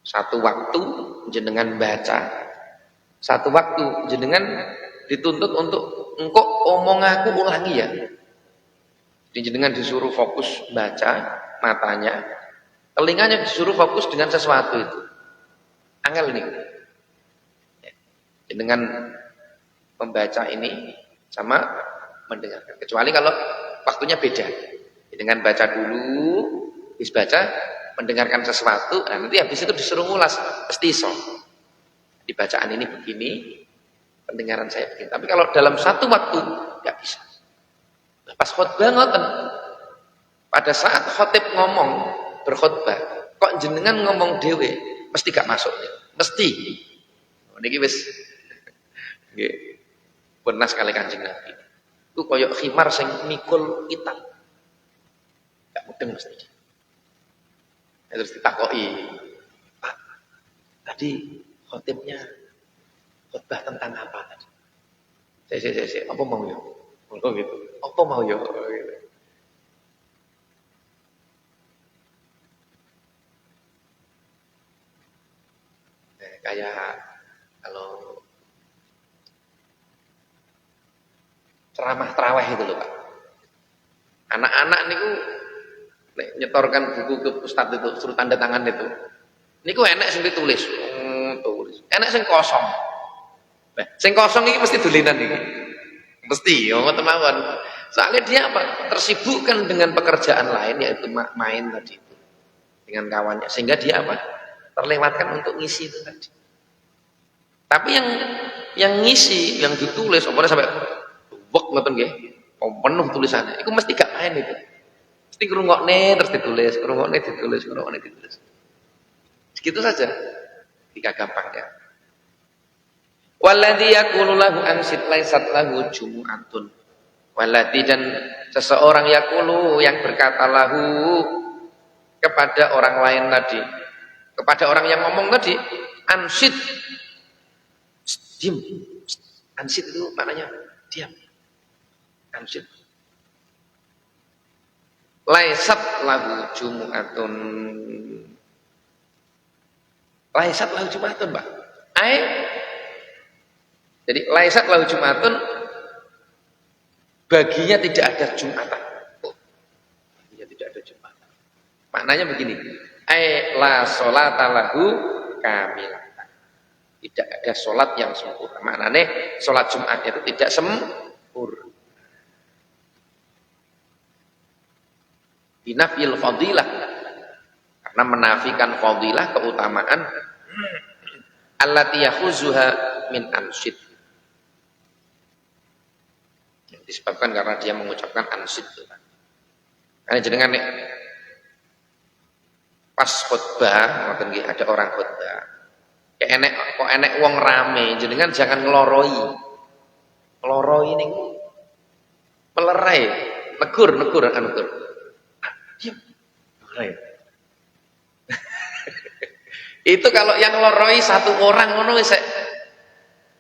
S1: Satu waktu jenengan baca, satu waktu jenengan dituntut untuk engkau omong aku ulangi ya. Jadi jenengan disuruh fokus baca matanya, telinganya disuruh fokus dengan sesuatu itu. Angel nih. Jenengan membaca ini sama mendengarkan. Kecuali kalau waktunya beda. Jenengan baca dulu, habis baca mendengarkan sesuatu, nah nanti habis itu disuruh ngulas, pasti iso. Di bacaan ini begini, pendengaran saya begini. Tapi kalau dalam satu waktu nggak bisa. Nah, pas khutbah ngoten. Pada saat khotib ngomong berkhutbah, kok jenengan ngomong dewe, mesti gak masuk ya. Mesti. Niki wis nggih. Pernah sekali Kanjeng Nabi. Itu koyok khimar sing mikul hitam. Gak mudeng mesti. Terus ditakoki, Pak, tadi khotibnya khutbah tentang apa tadi? Saya, apa mau ya? Oh gitu. Apa mau ya? Gitu. Kayak kalau ceramah tarawih itu loh Pak. Anak-anak niku nyetorkan buku ke ustadz itu, suruh tanda tangan itu. Niku enak sing ditulis. Tulis. Enak sing kosong. Nah, sing kosong ini mesti dulinan iki. Mesti, ngoten mawon. Soalnya dia apa? Tersibukkan dengan pekerjaan lain yaitu main tadi itu dengan kawannya sehingga dia apa? Terlewatkan untuk ngisi itu tadi. Tapi yang ngisi, yang ditulis, omongnya sampai wek ngoten nggih. Penuh tulisannya. Itu mesti gak main itu. Mesti ngrungokne terus ditulis, ngrungokne ditulis. Segitu saja. Jika gampangnya. Walladzi yaqulu lahu ansit laisat lahu jumu'atun. Walladzi dan seseorang yaqulu yang berkata lahu kepada orang lain tadi, kepada orang yang ngomong tadi, ansit, diam. Ansit itu maknanya diam. Ansit. Laisat lahu jumu'atun. Laisat lahu jumu'atun, Pak. Jadi laisat lahu jumu'atun, baginya tidak ada Jumatan. Baginya tidak ada Jumatan. Maknanya begini, la sholata lahu kamilatan. Tidak ada sholat yang sempurna. Maknanya sholat Jumat itu tidak sempurna. Binafil fadilah, karena menafikan fadilah, keutamaan allati yakhuzuha min ansyid, yang disebabkan karena dia mengucapkan ansyid. Karena jenengan nih pas khutbah, ada orang khutbah, kok enek wong rame, jenengan jangan ngeloroi niku melerai, negur. Diam. Melerai. Itu kalau yang loroi satu orang ngono wis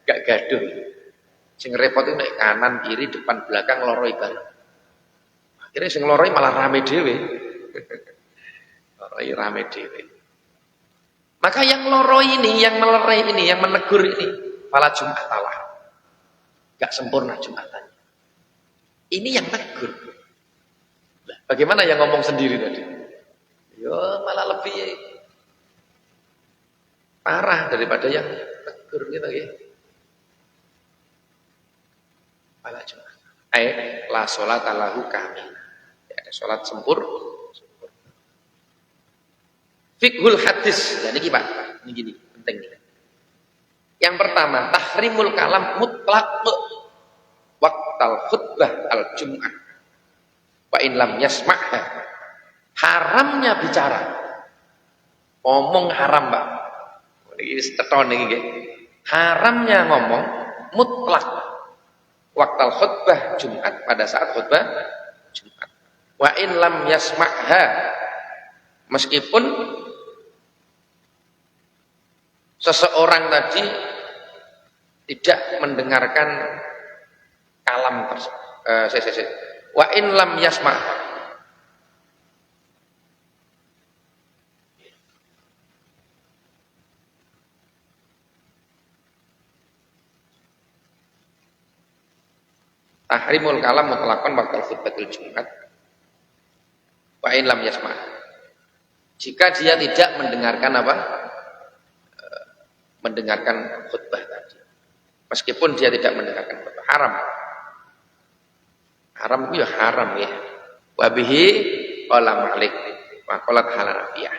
S1: gak gaduh. Sing repot itu nek kanan, kiri, depan, belakang loroi bareng. Akhirnya sing loroi malah rame dhewe. Loroi rame dhewe. Maka yang loroi ini, yang melerai ini, yang menegur ini, fala jum'atalah. Gak sempurna Jumatannya. Ini yang negur. Nah, bagaimana yang ngomong sendiri tadi? Ya malah lebih parah daripada yang negur gitu ya. Fala Jumat. La sholata lahu kamil. Ya, ada sholat sempurna. Fiqhul hadis. Ya, ini Pak. Ini gini, penting nih. Yang pertama, tahrimul kalam mutlaq waqtal khutbah al-jum'ah. Wa in lam yasma'ha. Haramnya bicara. Ngomong haram, Pak. Ini ceton iki. Haramnya ngomong mutlak waqtal khutbah Jumat, pada saat khutbah Jumat. Wa in lam yasma'ha. Meskipun seseorang tadi tidak mendengarkan kalam tersebut. Wa in lam yasma'. Tahrimul kalam mutlaqan waqtal khutbatul Jumat. Wa in lam yasma'. Jika dia tidak mendengarkan apa? Mendengarkan khutbah tadi. Meskipun dia tidak mendengarkan khutbah, haram. Haram itu ya haram ya. Wa bihi qala Malik wa qalat Hanafiyah.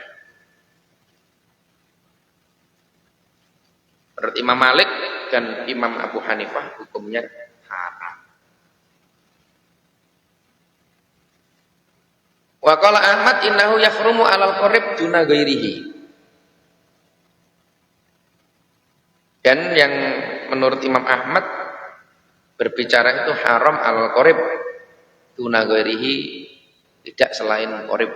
S1: Menurut Imam Malik dan Imam Abu Hanifah hukumnya haram. Wa qala Ahmad innahu yahrumu 'alal qarib duna ghairihi. Dan yang menurut Imam Ahmad berbicara itu haram al-qarib duna ghairihi, tidak selain qarib.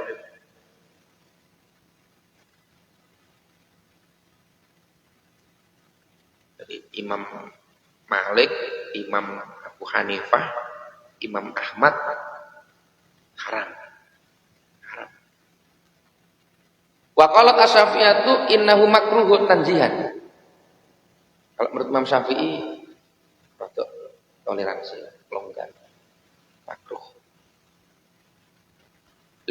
S1: Jadi Imam Malik, Imam Abu Hanifah, Imam Ahmad haram. Wa qalat asy-Syafi'iyatu innahu makruhun tanzihan. Kalau menurut Imam Syafi'i rada toleransi, longgar, makruh.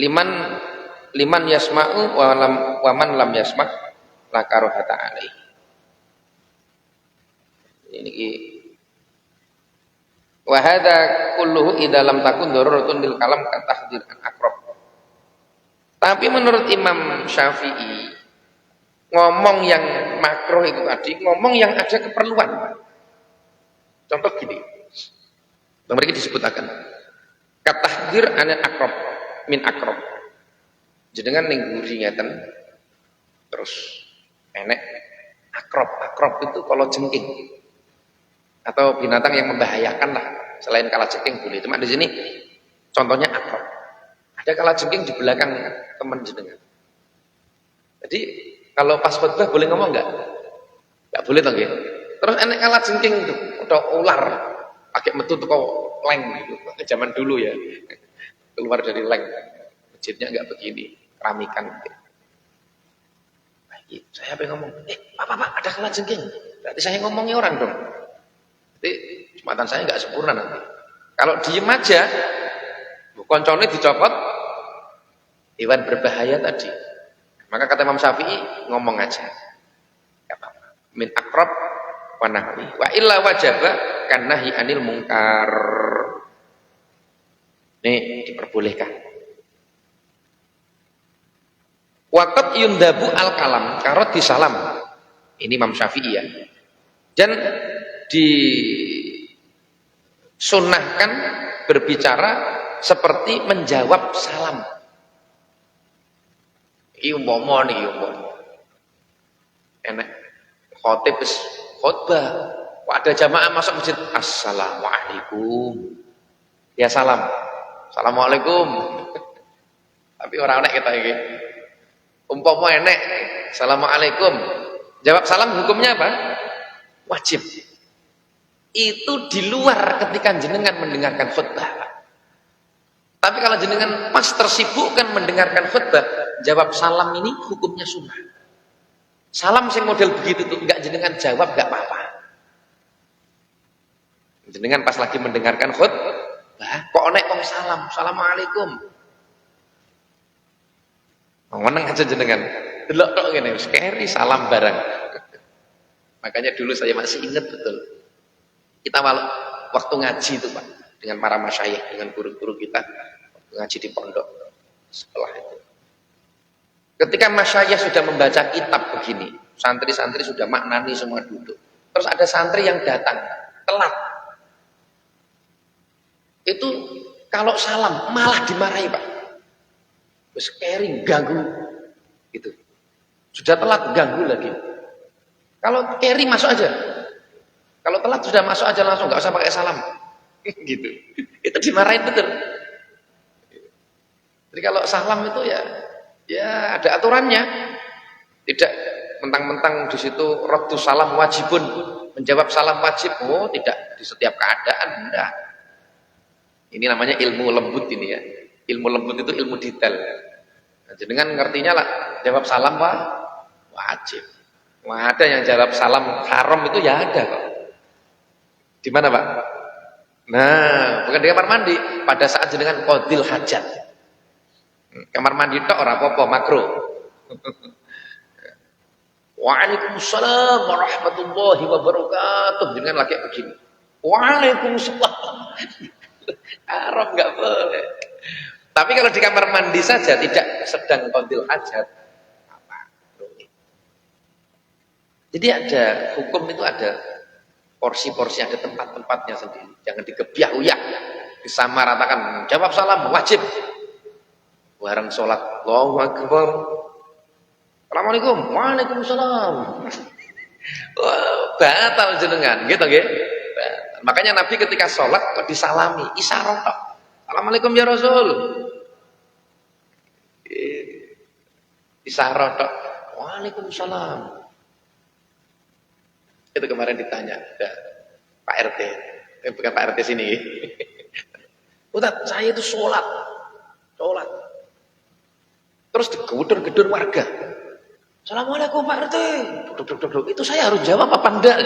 S1: Liman yasma'u wa man lam yasma' la karohata alaihi. Ini wa hadza kulluhu idza lam takun daruratun lil kalam ka tahdzir an aqrab. Tapi menurut Imam Syafi'i ngomong yang makruh itu tadi, ngomong yang ada keperluan. Contoh gini, mereka disebutkan katahdir anil akrob min akrob. Jenengan ning guri ngeten, terus enek akrob itu kalau jengking atau binatang yang membahayakan lah, selain kalajengking boleh. Cuma di sini contohnya akrob. Ada kalajengking di belakang teman jenengan. Jadi kalau pas khutbah boleh ngomong enggak? Enggak boleh toh nggih. Terus enek kalajengking itu atau ular pakai metu teko leng gitu. Zaman dulu ya. Keluar dari leng. Masjidnya enggak begini, keramikan gitu. Baik, saya pengen ngomong, Pak, ada kalajengking. Berarti saya ngomongnya orang dong. Jadi jumatan saya enggak sempurna nanti. Kalau diem aja, koncone dicopot, hewan berbahaya tadi. Maka kata Imam Syafi'i ngomong aja. Enggak apa-apa. Min akrab wa nahwi. Wa illa wajaba kan nahi anil mungkar. Ini diperbolehkan. Waqat yundabu al kalam karot disalam. Ini Imam Syafi'i ya. Dan disunnahkan berbicara seperti menjawab salam. Iki umpama niki umpama. Enak khotib khotbah, kok ada jamaah masuk masjid, assalamualaikum. Ya salam. Assalamualaikum. Tapi orang enek kita iki. Umpama enek, Assalamualaikum. Jawab salam hukumnya apa? Wajib. Itu di luar ketika jenengan mendengarkan khutbah. Tapi kalau jenengan pas tersibukkan mendengarkan khutbah, jawab salam ini hukumnya sunnah. Salam sing model begitu tuh enggak jenengan jawab enggak apa-apa. Jenengan pas lagi mendengarkan khutbah, kok nek wong salam, Assalamualaikum. Meneng aja jenengan. Delok tok ngene, wis keri salam bareng. Makanya dulu saya masih ingat betul. Kita waktu ngaji itu Pak, dengan para masyayikh, dengan guru-guru kita waktu ngaji di pondok setelah itu. Ketika masyayikh sudah membaca kitab begini, santri-santri sudah maknani semua duduk. Terus ada santri yang datang telat. Itu kalau salam malah dimarahi Pak. Terus kering ganggu gitu. Sudah telat ganggu lagi. Kalau carry masuk aja. Kalau telat sudah masuk aja langsung, nggak usah pakai salam. Gitu. Itu dimarahin betul. Jadi kalau salam itu ya ada aturannya. Tidak mentang-mentang di situ raddu salam wajibun, menjawab salam wajib. Oh, tidak di setiap keadaan, enggak. Ini namanya ilmu lembut ini ya. Ilmu lembut itu ilmu detail. Nah, jenengan ngertinya lah, jawab salam wajib. Wah, ada yang jawab salam haram itu ya ada kok. Di mana Pak? Nah, bukan di kamar mandi. Pada saat jenengan qadil hajat. Kamar mandi tok ora apa-apa, makruh. Waalaikumsalam warahmatullahi wabarakatuh. Jenengan lagi begini. Waalaikumsalam. Haram enggak boleh. Tapi kalau di kamar mandi saja tidak sedang qadil hajat, jadi ada hukum itu ada porsi-porsi, ada tempat-tempatnya sendiri. Jangan digebyah-uyah, disamaratakan. Jawab salam wajib. Bareng sholat, Allahu Akbar. Assalamualaikum. Waalaikumsalam. Batal jenengan, gitu nggih. Makanya Nabi ketika sholat kok disalami, isyarat tok. Assalamualaikum ya Rasul. Isyarat tok. Waalaikumsalam. Itu kemarin ditanya, Pak RT, bukan Pak RT sini. Ustaz, saya itu sholat. Terus digedor-gedor warga. Assalamualaikum Pak RT. Duduk. Itu saya harus jawab apa enggak?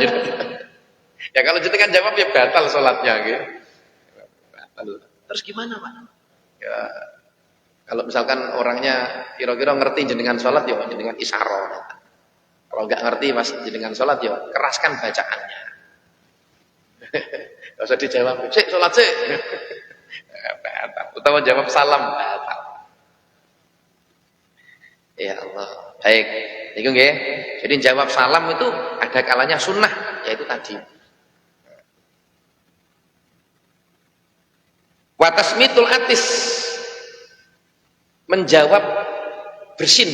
S1: Ya kalau jenengan jawab ya batal sholatnya. Gitu. Batal. Terus gimana Pak? Ya, kalau misalkan orangnya kira-kira ngerti jenengan sholat, ya jenengan isyarat. Kalau nggak ngerti mas jenengan sholat ya keraskan bacaannya. Gak usah dijawab. Sik sholat sik. Batal. Utama jawab salam batal. Ya Allah. Baik. Itu nggih. Jadi jawab salam itu ada kalanya sunnah, yaitu tadi. Wa tasmitul atis, menjawab bersin.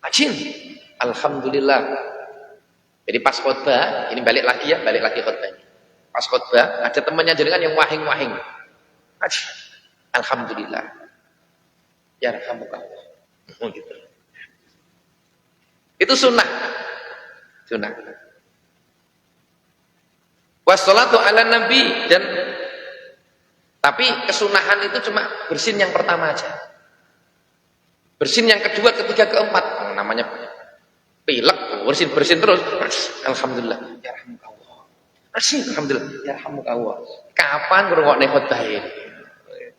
S1: Ajin. Alhamdulillah. Jadi pas khutbah, ini balik lagi khutbah. Pas khutbah ada temannya jenengan yang wahing-wahing. Alhamdulillah. Ya rahmukallah. Gitu. Itu sunnah. Wassalatu ala nabi, dan tapi kesunahan itu cuma bersin yang pertama aja. Bersin yang kedua, ketiga, keempat, namanya pilek, bersin terus. Alhamdulillah, ya rahmukallah. Alhamdulillah, ya rahmukallah. Kapan ngrungokne khutbah ini?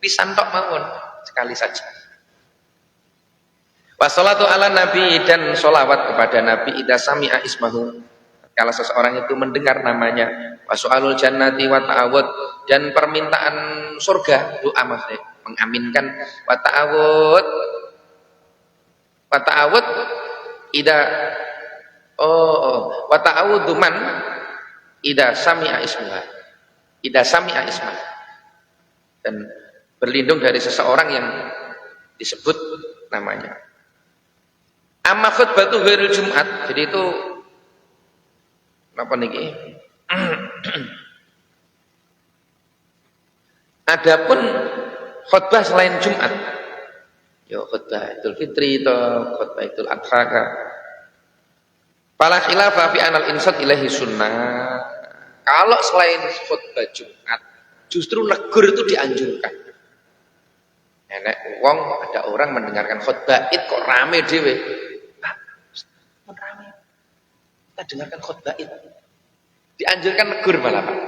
S1: Pisan tok mawon, sekali saja. Wassalatu ala nabi, dan sholawat kepada nabi idza sami'a ismahu, kalau seseorang itu mendengar namanya. Wasu'alul jannati wa ta'awud, dan permintaan surga, doa maksudnya mengaminkan. Wa ta'awud idza wa ta'awudu man idza sami'a ismaha, dan berlindung dari seseorang yang disebut namanya. Amma khutbatu ghairil Jumat, jadi itu apa niki? Adapun khutbah selain Jumat, yo khutbah Idul Fitri atau khutbah Idul Adha, fala khilafa fi anal insat ilahi sunnah. Kalau selain khutbah Jumat, justru negur itu dianjurkan. Nek wong ada orang mendengarkan khutbah Id kok rame dhewe. Pak, rame. Kita dengarkan khutbah Id. Dianjurkan negur malah, Pak.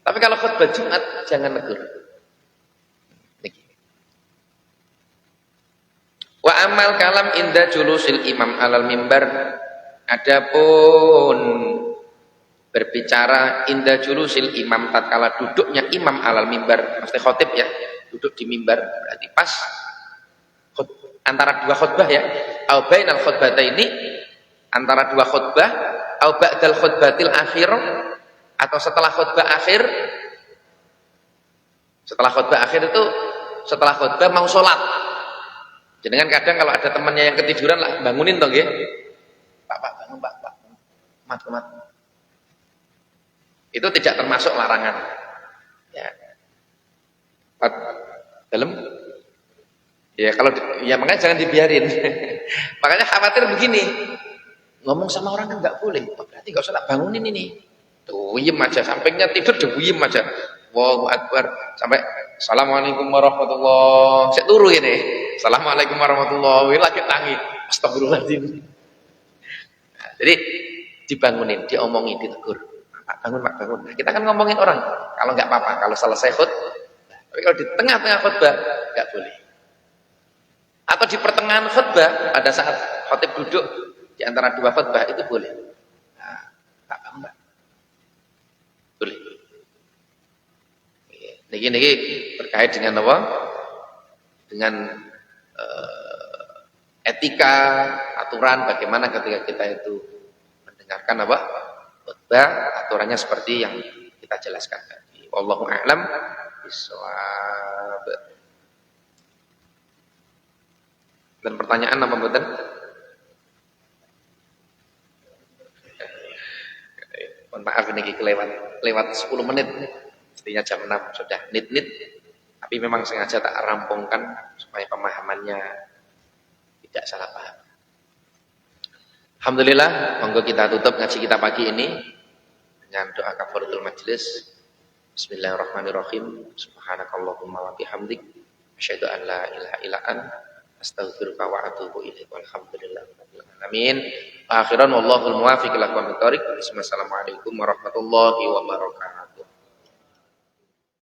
S1: Tapi kalau khutbah Jumat jangan negur. Wa amal kalam inda julusil imam alal mimbar. Adapun berbicara inda julusil imam tatkala duduknya imam alal mimbar, mesti khotib ya, duduk di mimbar berarti pas antara dua khutbah ya, au bainal khutbataini, antara dua khutbah, au ba'dal khutbatil akhir, atau setelah khutbah akhir. Setelah khutbah akhir itu setelah khutbah mau sholat. Jangan kadang kalau ada temannya yang ketiduran lah bangunin toh nggih. Pak bangun Pak. Mat. Itu tidak termasuk larangan. Ya. Pak dalam. Ya kalau ya makanya jangan dibiarin. Makanya khawatir begini. Ngomong sama orang kan enggak boleh. Oh, berarti enggak usah bangunin ini. Tuh, diem aja sampingnya tidur diem aja. Allahu Akbar sampai Assalamualaikum warahmatullahi. Saya turu ini. Assalamualaikum warahmatullahi. Lagi tangi. Astagfirullahaladzim. Nah, jadi dibangunin, diomongin, ditegur. Pak bangun, Pak bangun. Nah, kita kan ngomongin orang. Kalau nggak apa-apa, kalau selesai khutbah. Tapi kalau di tengah-tengah khutbah nggak boleh. Atau di pertengahan khutbah pada saat khotib duduk di antara dua khutbah itu boleh. Nah, Pak bangun, Pak. Boleh. Niki terkait dengan apa? Dengan etika, aturan bagaimana ketika kita itu mendengarkan apa? Khutbah, aturannya seperti yang kita jelaskan tadi. Wallahu a'lam bishawab. Dan pertanyaan apa mboten? Mohon maaf ini lewat 10 menit. Mestinya jam 6 sudah nit-nit. Tapi memang sengaja tak rampungkan supaya pemahamannya tidak salah paham. Alhamdulillah, monggo kita tutup ngaji kita pagi ini dengan doa kafaratul majlis. Bismillahirrahmanirrahim. Subhanakallahumma wa bihamdik asyhadu an la ilaha illa anta astaghfiruka wa atubu ilaik. Walhamdulillahirabbil alamin. Akhiran wallahul muwaffiq ila aqwamit thoriq. Assalamualaikum warahmatullahi wabarakatuh.